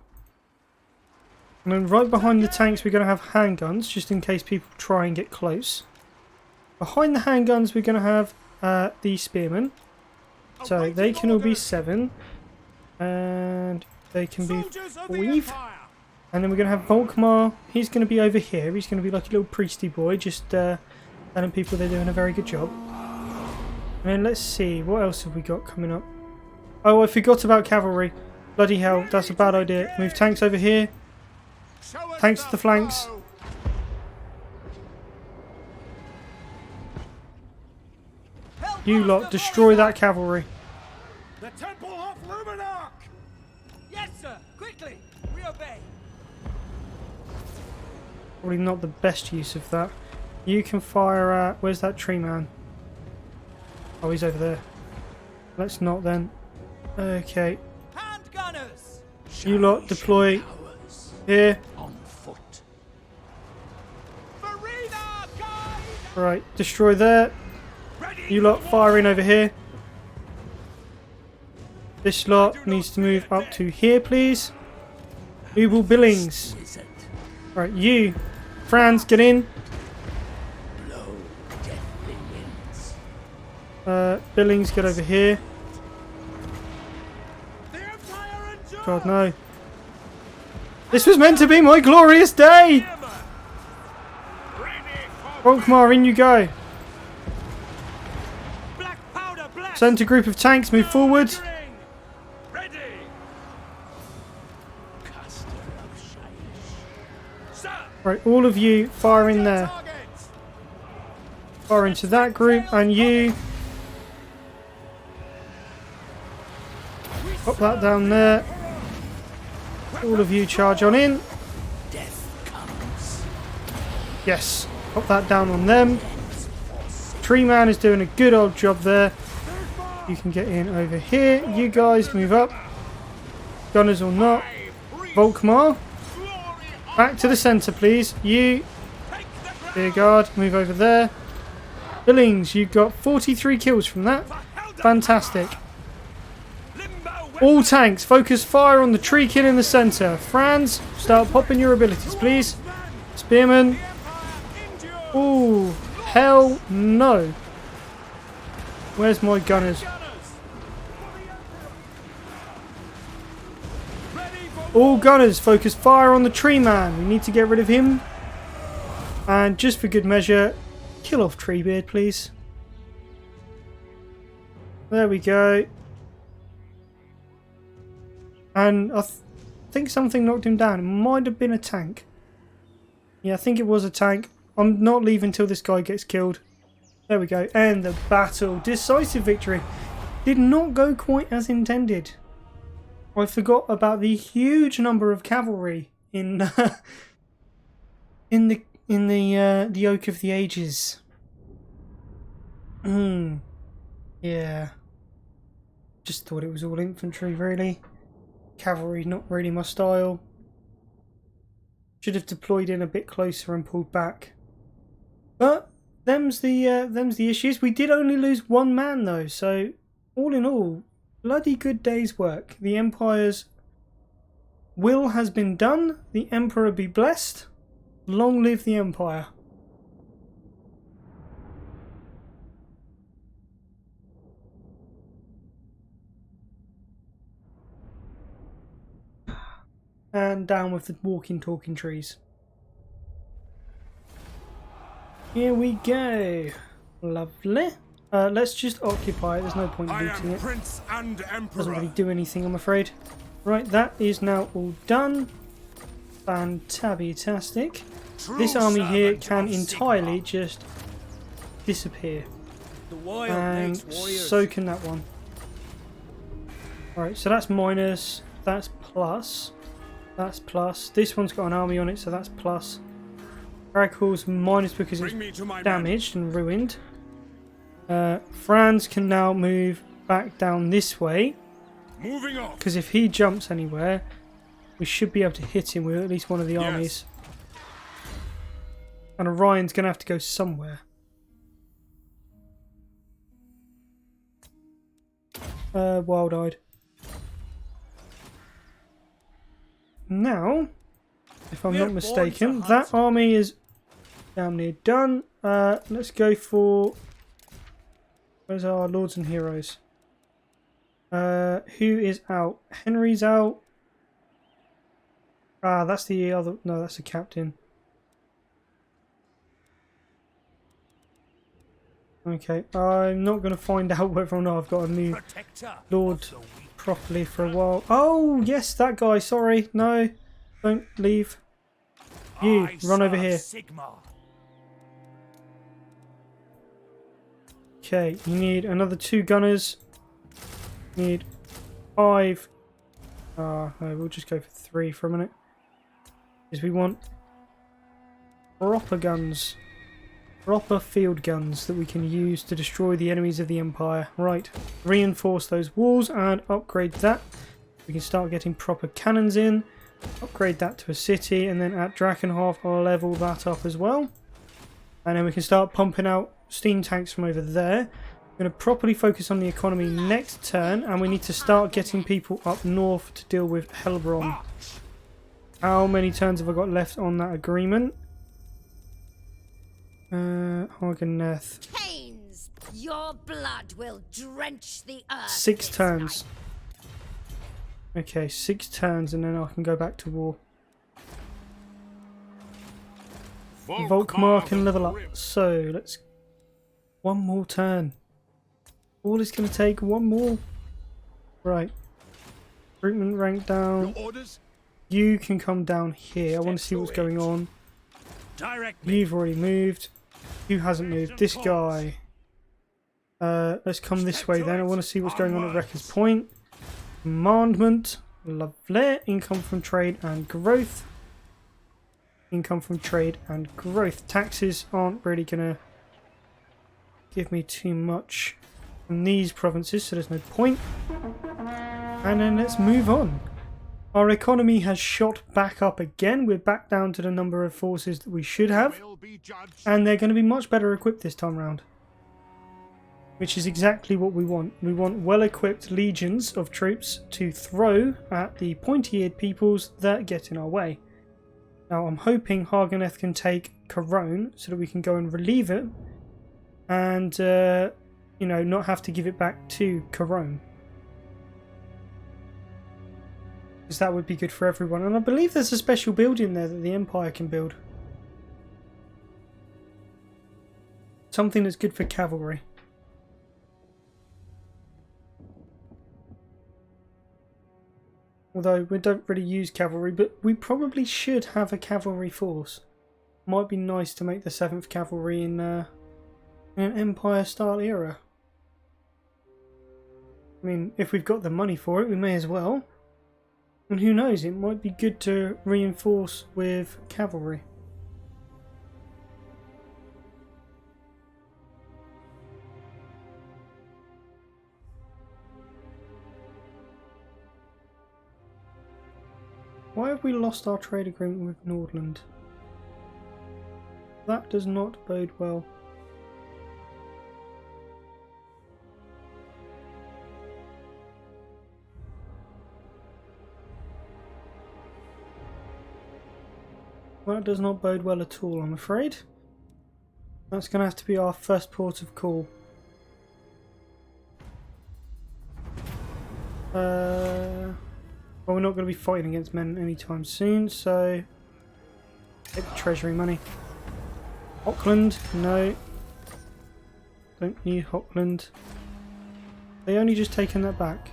And then right behind the tanks, we're going to have handguns, just in case people try and get close. Behind the handguns, we're going to have the spearmen. So they can all be 7. And they can be 5. And then we're going to have Volkmar. He's going to be over here. He's going to be like a little priesty boy, just telling people they're doing a very good job. And then let's see, what else have we got coming up? Oh, I forgot about cavalry. Bloody hell, that's a bad idea. Move tanks over here. Tanks to the flanks. You lot, destroy that cavalry. The Temple of Luminarch. Yes, sir. Quickly. We obey. Probably not the best use of that. You can fire at... Where's that tree man? Oh, he's over there. Let's not then. Okay. Hand gunners. You lot deploy here. On foot. Farina, guide. Right, destroy there. You lot fire in over here. This lot needs to move up to here, please. Ubel Billings. Right, you. Franz, get in. Billings, get over here. God, no. This was meant to be my glorious day! Volkmar, in you go. Black powder blast. Send a group of tanks, move forward. Ready. Sir. Right, all of you, fire in there. Targets. Fire into that group, and you. Pop that down there. All of you charge on in. Yes, pop that down on them. Tree man is doing a good old job there. You can get in over here. You guys move up. Gunners or not. Volkmar. Back to the centre, please. You, dear guard, move over there. Billings, you got 43 kills from that. Fantastic. All tanks, focus fire on the tree kill in the centre. Franz, start popping your abilities, please. Spearman. Ooh, hell no. Where's my gunners? All gunners, focus fire on the tree man. We need to get rid of him. And just for good measure, kill off Treebeard, please. There we go. And I think something knocked him down. It might have been a tank. Yeah, I think it was a tank. I'm not leaving until this guy gets killed. There we go. And the battle. Decisive victory. Did not go quite as intended. I forgot about the huge number of cavalry in the Oak of the Ages. Yeah. Just thought it was all infantry, really. Cavalry, not really my style. Should have deployed in a bit closer and pulled back. But them's the issues. We did only lose one man though, so all in all, bloody good day's work. The Empire's will has been done. The Emperor be blessed. Long live the Empire. And down with the walking, talking trees. Here we go. Lovely. Let's just occupy it. There's no point in looting it. Prince and Emperor. Doesn't really do anything, I'm afraid. Right, that is now all done. Fantastic. This army here can entirely just disappear. The wild And makes warriors. so can that one. Alright, so that's minus. That's plus. That's plus. This one's got an army on it, so that's plus. Crackle's minus because it's Bring me to my damaged and ruined. Franz can now move back down this way. men. Moving off. Because if he jumps anywhere, we should be able to hit him with at least one of the Yes. armies. And Orion's going to have to go somewhere. Wild-eyed. Now, if I'm We're not born mistaken, to that hunt. army is damn near done. Let's go for... Where's our Lords and Heroes? Who is out? Henry's out. Ah, that's the other... No, that's the captain. Okay, I'm not going to find out whether or not I've got a new Protector Lord of the weak. properly for a while. Oh, yes, that guy. Sorry. No, don't leave. You, I run over serve here. Sigmar. Okay, you need another 2 gunners. Need 5. No, we'll just go for 3 for a minute. Because we want proper guns. Proper field guns that we can use to destroy the enemies of the Empire. Right, reinforce those walls and upgrade that. We can start getting proper cannons in. Upgrade that to a city, and then at Drakenhof I'll level that up as well. And then we can start pumping out steam tanks from over there. I'm going to properly focus on the economy next turn, and we need to start getting people up north to deal with Helbron. How many turns have I got left on that agreement? Hageneth. Pains! Your blood will drench the earth. 6 this turns. night. Okay, 6 turns, and then I can go back to war. Volkmar can level up. So let's... One more turn. All is going to take one more. Right. Recruitment rank down. Your orders? You can come down here. I want to see what's going on. Direct me. You've already moved. Who hasn't moved? This guy. Let's come this way then. I want to see what's going on at Wrecker's Point. Commandment. Lovely. Income from trade and growth. Income from trade and growth. Taxes aren't really going to give me too much from these provinces, so there's no point. And then let's move on. Our economy has shot back up again. We're back down to the number of forces that we should have. Will be judged. And they're going to be much better equipped this time round. Which is exactly what we want. We want well-equipped legions of troops to throw at the pointy-eared peoples that get in our way. Now I'm hoping Harganeth can take Corone so that we can go and relieve it. And, you know, not have to give it back to Corone. Because that would be good for everyone. And I believe there's a special building there that the Empire can build. Something that's good for cavalry. Although we don't really use cavalry, but we probably should have a cavalry force. Might be nice to make the 7th Cavalry in an Empire-style era. I mean, if we've got the money for it, we may as well. And who knows, it might be good to reinforce with cavalry. Why have we lost our trade agreement with Nordland? That does not bode well. That does not bode well at all, I'm afraid. That's going to have to be our first port of call. Well, we're not going to be fighting against men anytime soon, so take the treasury money. Hockland, no. Don't need Hockland. They only just taken that back.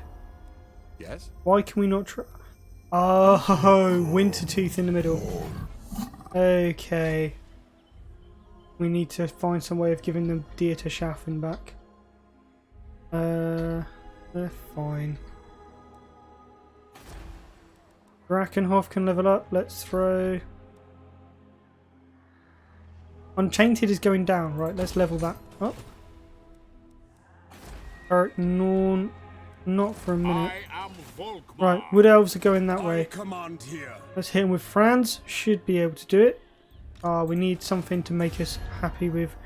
Yes. Why can we not try? Oh, Wintertooth in the middle. Okay. We need to find some way of giving them Dieter Schaffen back. They're fine. Brackenhof can level up. Let's throw. Unchainted is going down. Right, let's level that up. Eric Norn, not for a minute. I am Volkmar. Right, Wood Elves are going that way. I command here. Let's hit him with Franz. Should be able to do it. We need something to make us happy with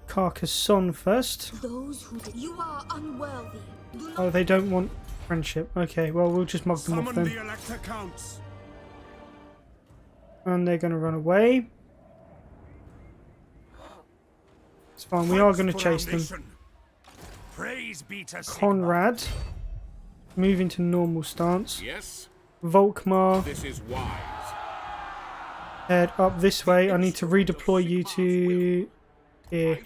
Carcassonne first. Those who you are unworthy. Do not Oh, they don't want friendship. Okay, well, we'll just mug them off Summon then. the Elector Counts. And they're going to run away. It's fine, we are going to Fight for our chase them. nation. Praise be to Sigmar. Conrad, move into normal stance. Yes, Volkmar, this is wise. head up this way. I need to redeploy you to here.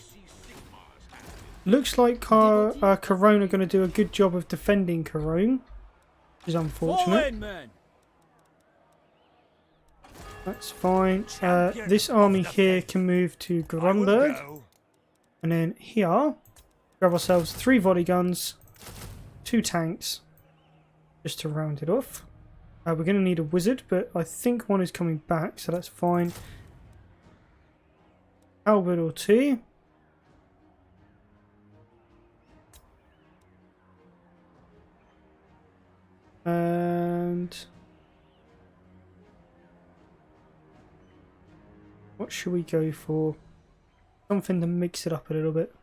Looks like Corone are going to do a good job of defending Corone, which is unfortunate. men. That's fine. This army here can move to I will Grunberg. go. And then here, grab ourselves 3 volley guns, 2 tanks, just to round it off. We're going to need a wizard, but I think one is coming back, so that's fine. Albert or 2. And what should we go for? Something to mix it up a little bit.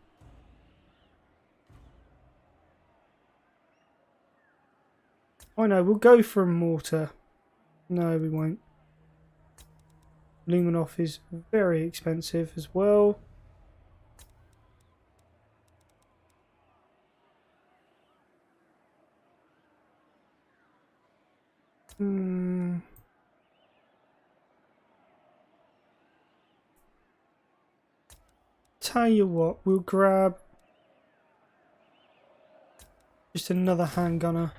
I know, we'll go for a mortar. No, we won't. Luminov is very expensive as well. Tell you what, we'll grab just another handgunner.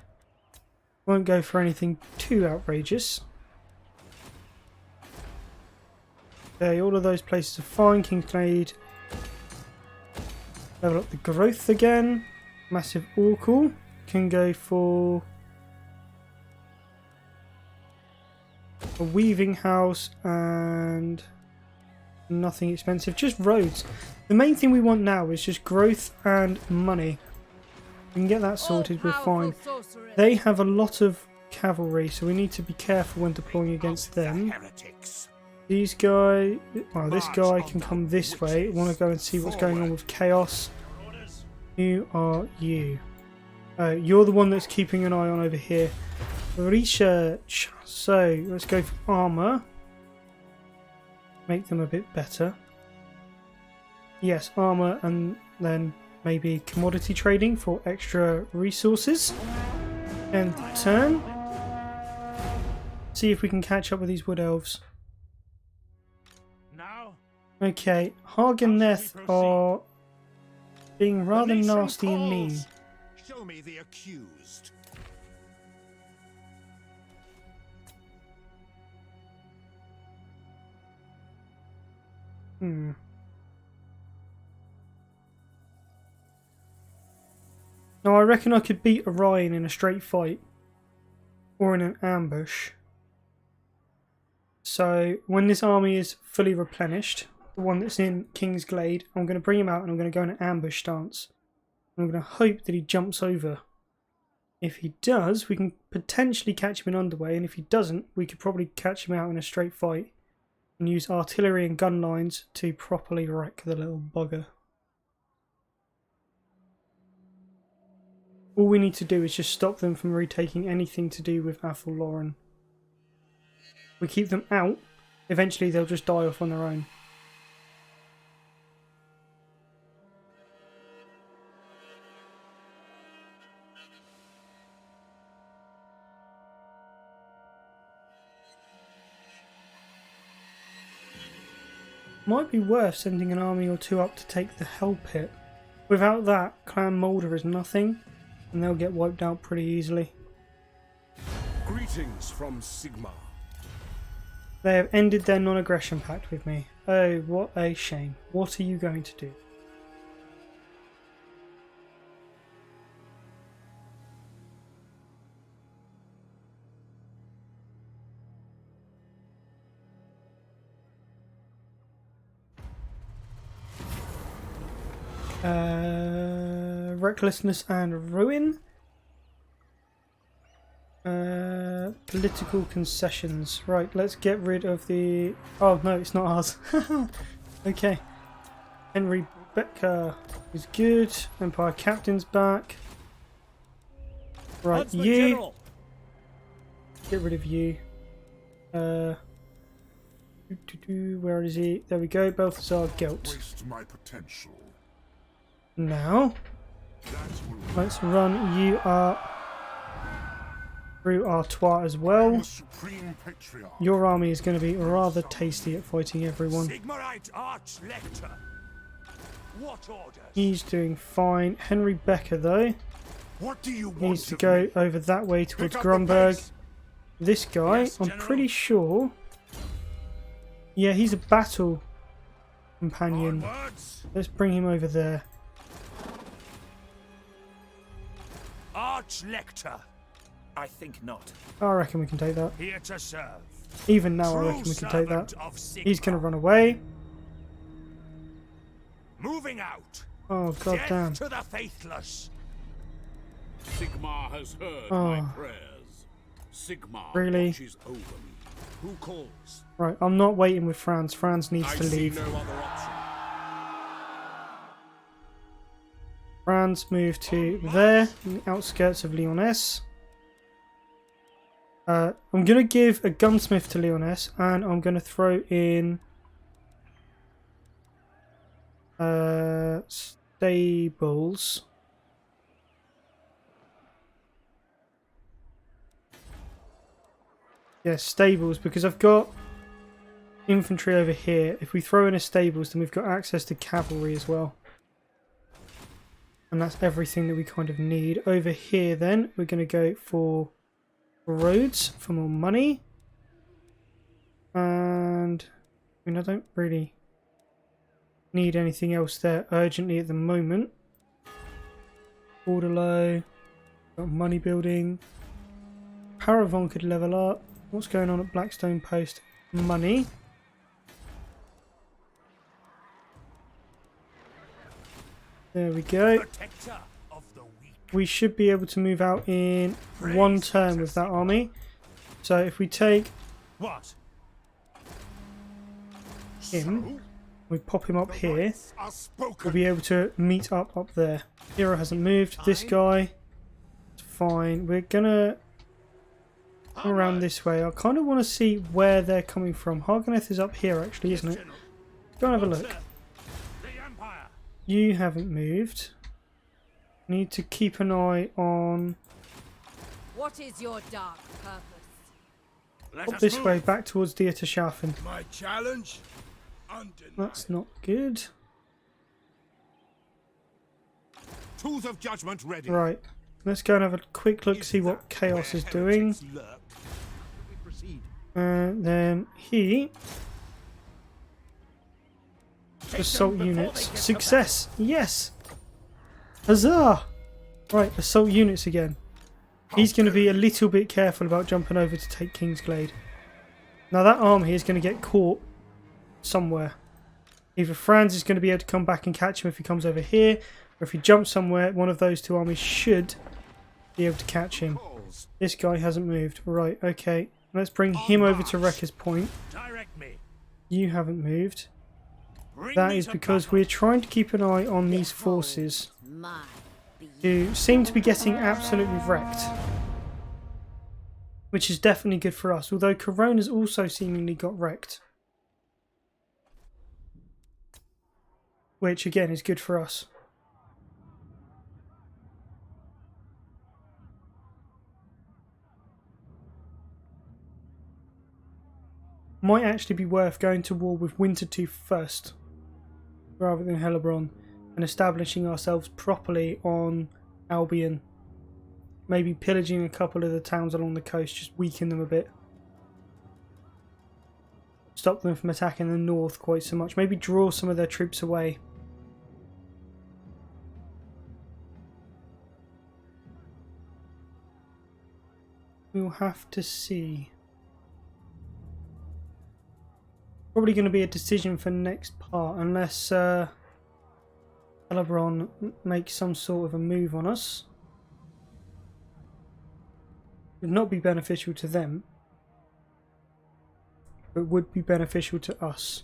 Won't go for anything too outrageous. Okay, all of those places are fine. Kingsglade. Level up the growth again. Massive Orcal. Can go for a weaving house and nothing expensive. Just roads. The main thing we want now is just growth and money. We can get that sorted, we're fine. They have a lot of cavalry, so we need to be careful when deploying against them. Heretics. These guys, well, this guy can come this way. I want to go and see what's going on with Chaos. Who are you? You're the one that's keeping an eye on over here. Research. So let's go for armor. Make them a bit better. Yes, armor, and then maybe commodity trading for extra resources. End turn. See if we can catch up with these wood elves. Now, Okay, Hag and Neth are being rather the nation nasty and mean. calls. Show me the accused. Now I reckon I could beat Orion in a straight fight. Or in an ambush. So when this army is fully replenished, the one that's in King's Glade, I'm going to bring him out and I'm going to go in an ambush stance. I'm going to hope that he jumps over. If he does, we can potentially catch him in underway, and if he doesn't, we could probably catch him out in a straight fight and use artillery and gun lines to properly wreck the little bugger. All we need to do is just stop them from retaking anything to do with Athel Lauren. We keep them out, eventually they'll just die off on their own. Might be worth sending an army or two up to take the Hell Pit. Without that, Clan Moulder is nothing, and they'll get wiped out pretty easily. Greetings from Sigmar. They have ended their non-aggression pact with me. Oh, what a shame. What are you going to do? Recklessness and ruin. Political concessions. Right, let's get rid of the... Oh, no, it's not ours. Okay. Henry Becker is good. Empire Captain's back. Right, Huntsman you. General. Get rid of you. Where is he? There we go. Balthazar Gelt. Waste my potential. Now, let's run you up through Artois as well. The Supreme Patriarch. Your army is going to be rather tasty at fighting everyone. Sigmarite Arch-Lector. What orders? He's doing fine. Henry Becker, though, What do you want needs to of go me? over that way towards Pick up the Grunberg. pace. This guy, Yes, I'm General. pretty sure... Yeah, he's a battle companion. Onwards. Let's bring him over there. Arch-Lector. I think not. I reckon we can take that. Here to serve. Even now, I True reckon we can take that. servant of Sigmar. He's going to run away. Moving out. Oh, god Death damn. to the faithless. Sigmar has heard Oh. my prayers. Sigmar Really? watches over me. Who calls? Right, I'm not waiting with Franz. Franz needs I to see leave. no other option. Franz moved to there, in the outskirts of Lyonesse. I'm going to give a gunsmith to Lyonesse, and I'm going to throw in stables. Yes, stables, because I've got infantry over here. If we throw in a stables, then we've got access to cavalry as well. And that's everything that we kind of need. Over here then, we're going to go for roads for more money. And I mean, I don't really need anything else there urgently at the moment. Borderlow, got money building. Paravon could level up. What's going on at Blackstone Post? Money. There we go. Protector of the weak. we should be able to move out in one turn with that army. So if we take What? him, we pop him up here, Are we'll spoken. be able to meet up there. Hero hasn't moved. This guy, it's fine. We're gonna come around this way. I kind of want to see where they're coming from. Harganeth is up here actually, isn't it? Go and have a look. The Empire. You haven't moved. Need to keep an eye on What is your dark purpose? Let up us this move. way back towards Dieterschaffen. My challenge? Undeniable. That's not good. Tools of judgment ready. Right. Let's go and have a quick look, see what Chaos is doing. We proceed. And then he... Assault units. Success! Yes! Huzzah! Right, assault units again. He's going to be a little bit careful about jumping over to take Kingsglade. Now that army is going to get caught somewhere. Either Franz is going to be able to come back and catch him if he comes over here, or if he jumps somewhere, one of those two armies should be able to catch him. This guy hasn't moved. Right, okay. Let's bring him over to Wrecker's Point. Direct me. You haven't moved. Bring That me is to because battle. we're trying to keep an eye on these forces My who seem to be getting absolutely wrecked. Which is definitely good for us, although Corona's also seemingly got wrecked. Which again is good for us. Might actually be worth going to war with Wintertooth first, rather than Hellebron, and establishing ourselves properly on Albion. Maybe pillaging a couple of the towns along the coast, just weaken them a bit. Stop them from attacking the north quite so much. Maybe draw some of their troops away. We'll have to see. Probably going to be a decision for next part, unless Hellebron makes some sort of a move on us. Would not be beneficial to them, but would be beneficial to us.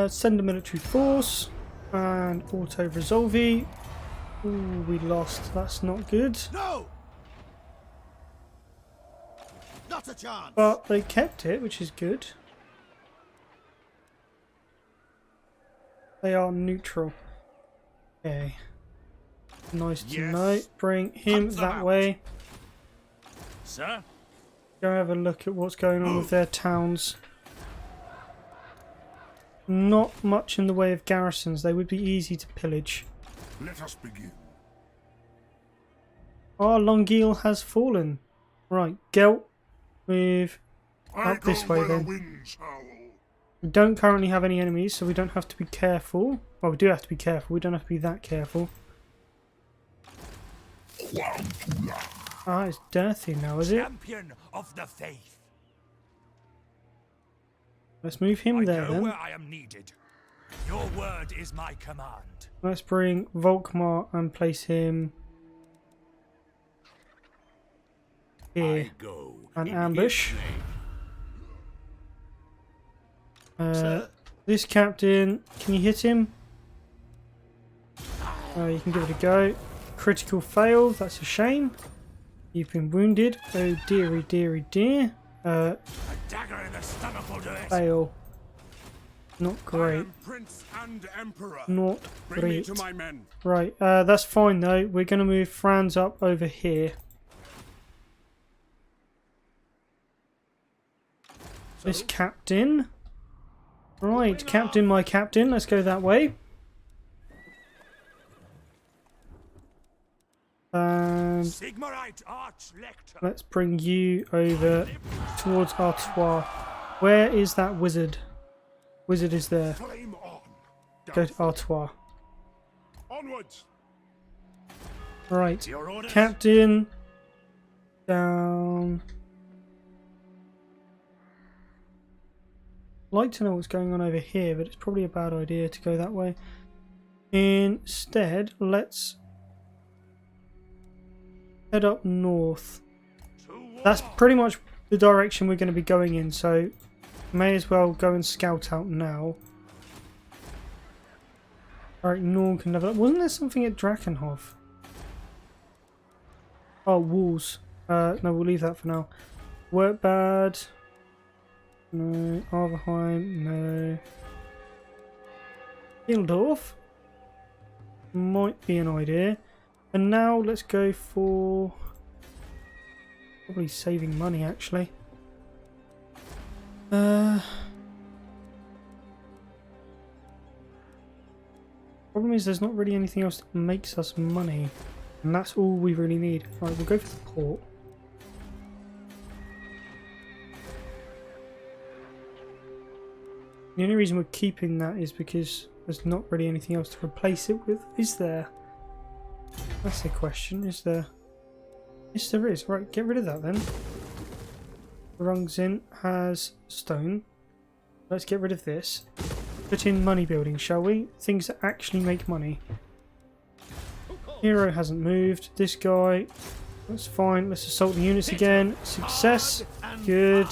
Send a military force and auto resolve. Ooh, we lost. That's not good. No! Not a chance. But they kept it, which is good. They are neutral. Okay. Nice to Yes. know. Bring him Hunt them that out. way. Sir? Go have a look at what's going on with their towns. Not much in the way of garrisons. They would be easy to pillage. Let us begin. Our Longueuil has fallen. Right, Gelt, move up this way then. Winds howl. We don't currently have any enemies, so we don't have to be careful. Well, we do have to be careful. We don't have to be that careful. Ah, it's dirty now, is it? Champion of the faith. Let's move him I there know then. where I am needed. Your word is my command. Let's bring Volkmar and place him here. I go An in ambush. his name. This captain, can you hit him? You can give it a go. Critical fail, that's a shame. You've been wounded. Oh dearie, dearie, dear. A dagger in the stomach will do it. Fail. Not I great. am Prince and Emperor. Not Bring me great. to my men. Right, that's fine though. We're going to move Franz up over here. This captain. Right, captain, my captain. Let's go that way. And Sigmarite Archlector. let's bring you over towards Artois. Where is that wizard? Wizard is there. Flame on. Go to Artois. Onwards. Right. Your orders. Captain. Down. I'd like to know what's going on over here, but it's probably a bad idea to go that way. Instead, let's head up north. That's pretty much the direction we're going to be going in, so may as well go and scout out now. Alright, Norn can level up. Wasn't there something at Drakenhof? Oh, walls. No, we'll leave that for now. Work bad. No. Arverheim. No. Hildorf. Might be an idea. And now let's go for... probably saving money, actually. Problem is there's not really anything else that makes us money. And that's all we really need. Right, we'll go for the port. The only reason we're keeping that is because there's not really anything else to replace it with, is there? That's the question, is there? Yes, there is. Right, get rid of that then. Rungzin has stone. Let's get rid of this. Put in money building, shall we? Things that actually make money. Hero hasn't moved. This guy, that's fine. Let's assault the units again. Success. Good.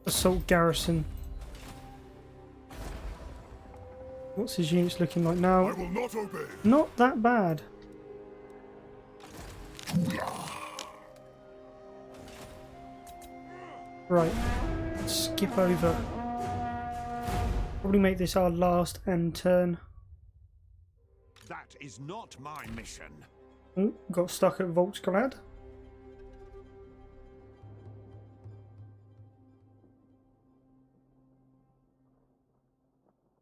Assault garrison. What's his units looking like now? I will not obey. Not that bad. Right. Let's skip over. Probably make this our last end turn. That is not my mission. Oh, got stuck at Volksgrad.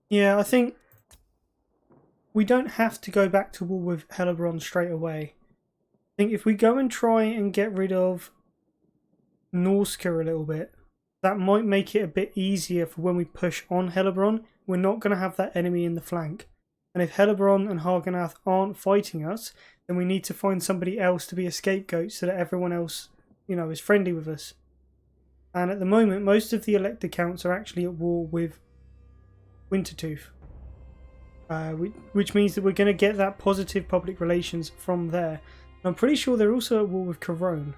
Yeah, I think we don't have to go back to war with Hellebrand straight away. I think if we go and try and get rid of Norska a little bit, that might make it a bit easier for when we push on Hellebrand. We're not going to have that enemy in the flank. And if Hellebrand and Hagenath aren't fighting us, then we need to find somebody else to be a scapegoat so that everyone else, you know, is friendly with us. And at the moment, most of the elector counts are actually at war with Wintertooth. Which means that we're going to get that positive public relations from there. And I'm pretty sure they're also at war with Corone.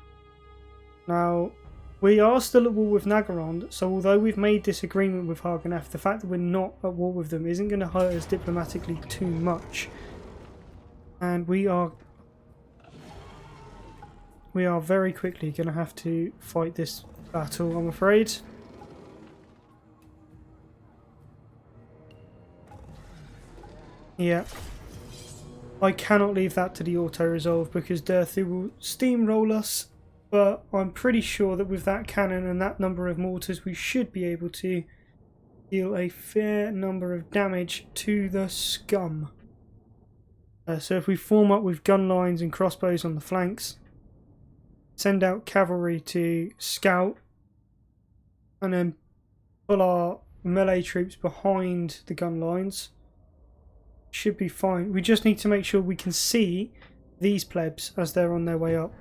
Now, we are still at war with Nagarond, so although we've made this agreement with Hagenath, the fact that we're not at war with them isn't going to hurt us diplomatically too much. And we are very quickly going to have to fight this battle, I'm afraid. Yeah. I cannot leave that to the auto-resolve because Durthu will steamroll us, but I'm pretty sure that with that cannon and that number of mortars we should be able to deal a fair number of damage to the scum. So if we form up with gun lines and crossbows on the flanks, send out cavalry to scout, and then pull our melee troops behind the gun lines, should be fine. We just need to make sure we can see these plebs as they're on their way up.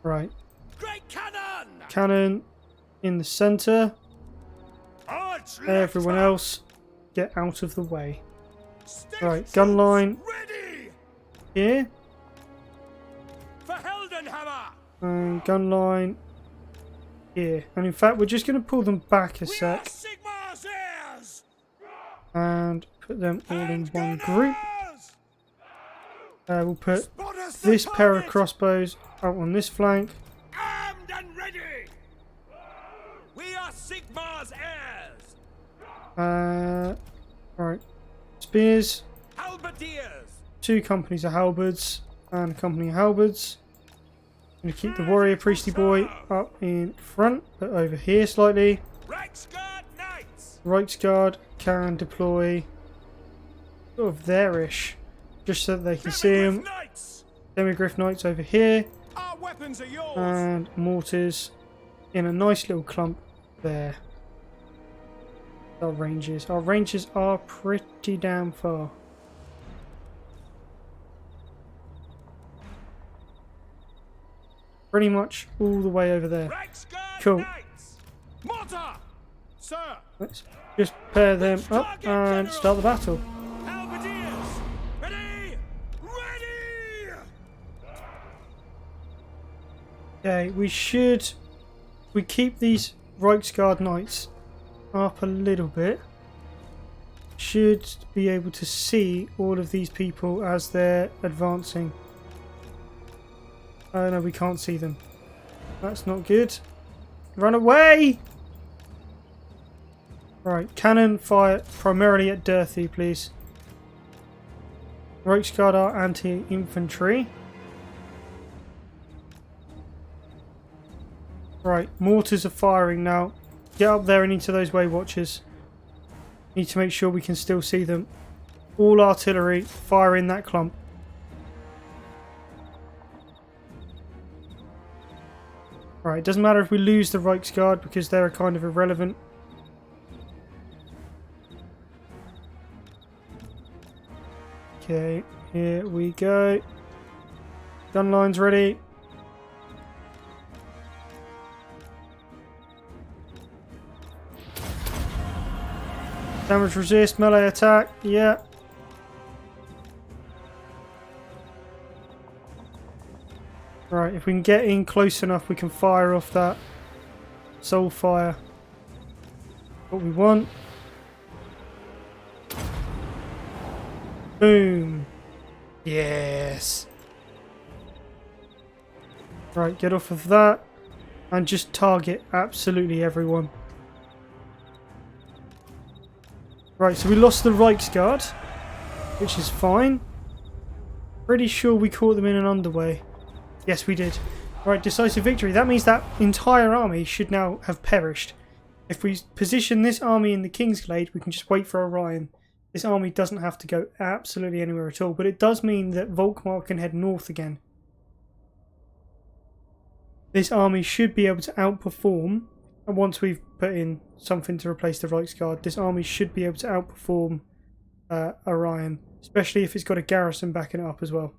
Right. Great cannon! Cannon in the centre. Everyone else, get out of the way. Right, gun line Ready! here. For Heldenhammer! And gun line here. And in fact, we're just going to pull them back a We are sec. Sigmar's heirs! And put them all in one group. We'll put Spot us the this pair of target! crossbows out on this flank. Armed and ready! We are Sigmar's heirs! Right. Spears. Halberdiers! 2 companies of halberds and a company of halberds. Going to keep the warrior priesty boy up in front, but over here slightly. Reichsguard knights! Reichsguard can deploy sort of there-ish, just so that they can see them. Demigriff Knights over here, Our weapons are yours. and mortars in a nice little clump there. Our ranges. Our ranges are pretty damn far. Pretty much all the way over there. Cool. Knights. Mortar. Sir. Let's just pair them up and start the battle. Halberdiers. Ready. Ready. Okay, we keep these Reiksguard Knights up a little bit. Should be able to see all of these people as they're advancing. Oh no, we can't see them. That's not good. Run away! Right, cannon fire primarily at Dirthy, please. Reiksguard are anti-infantry. Right, mortars are firing now. Get up there and into those Way Watchers. Need to make sure we can still see them. All artillery, fire in that clump. Right, it doesn't matter if we lose the Reiksguard because they're kind of irrelevant. Okay, here we go. Gun lines ready. Damage resist, melee attack, yeah. Right, if we can get in close enough, we can fire off that soul fire. What we want. Boom. Yes. Right, get off of that and just target absolutely everyone. Right, so we lost the Reiksguard, which is fine. Pretty sure we caught them in an underway. Yes, we did. Right, decisive victory. That means that entire army should now have perished. If we position this army in the Kingsglade, we can just wait for Orion. This army doesn't have to go absolutely anywhere at all, but it does mean that Volkmar can head north again. This army should be able to outperform, and once we've put in something to replace the Reiksguard, this army should be able to outperform Orion, especially if it's got a garrison backing it up as well.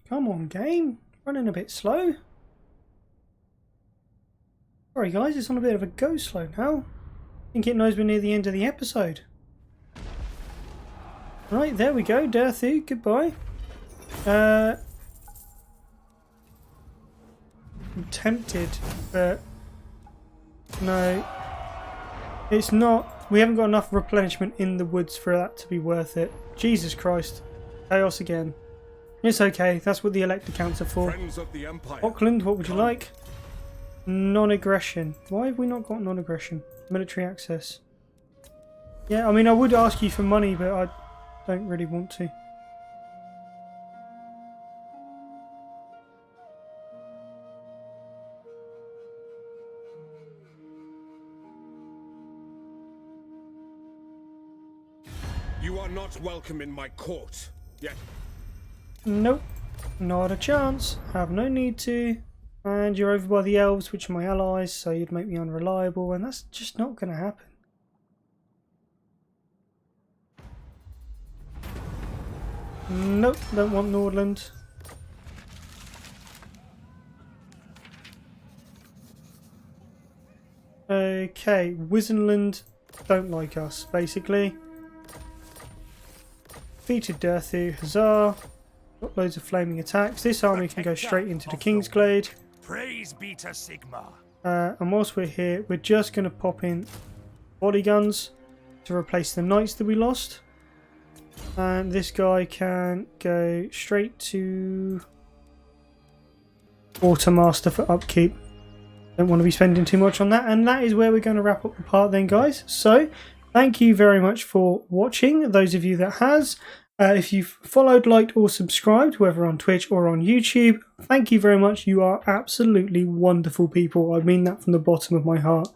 Come on, game. Running a bit slow. Sorry guys, it's on a bit of a go slow now. I think it knows we're near the end of the episode. Right, there we go. Dirthu, goodbye. I'm tempted, but no. It's not. We haven't got enough replenishment in the woods for that to be worth it. Jesus Christ. Chaos again. It's okay, that's what the elect accounts are for. Friends of the Empire. Auckland, what would you like? Non-aggression. Why have we not got non-aggression? Military access. Yeah, I mean, I would ask you for money, but I don't really want to. You are not welcome in my court. Yet. Nope, not a chance. Have no need to. And you're over by the elves, which are my allies, so you'd make me unreliable, and that's just not going to happen. Nope, don't want Nordland. Okay, Wizenland don't like us, basically. Defeated Dirthu, huzzah. Got loads of flaming attacks. This army can go straight into the Kingsglade. Praise be to Sigma. And whilst we're here, we're just going to pop in body guns to replace the knights that we lost. And this guy can go straight to Quartermaster for upkeep. Don't want to be spending too much on that. And that is where we're going to wrap up the part then, guys. So, thank you very much for watching, those of you that has. If you've followed, liked or subscribed, whether on Twitch or on YouTube, thank you very much. You are absolutely wonderful people. I mean that from the bottom of my heart.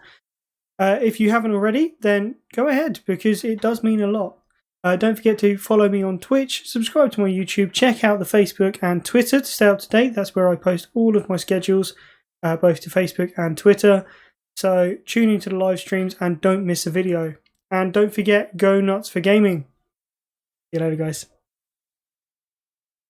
If you haven't already, then go ahead, because it does mean a lot. Don't forget to follow me on Twitch, subscribe to my YouTube, check out the Facebook and Twitter to stay up to date. That's where I post all of my schedules, both to Facebook and Twitter. So tune into the live streams and don't miss a video. And don't forget, go nuts for gaming. See you later, guys.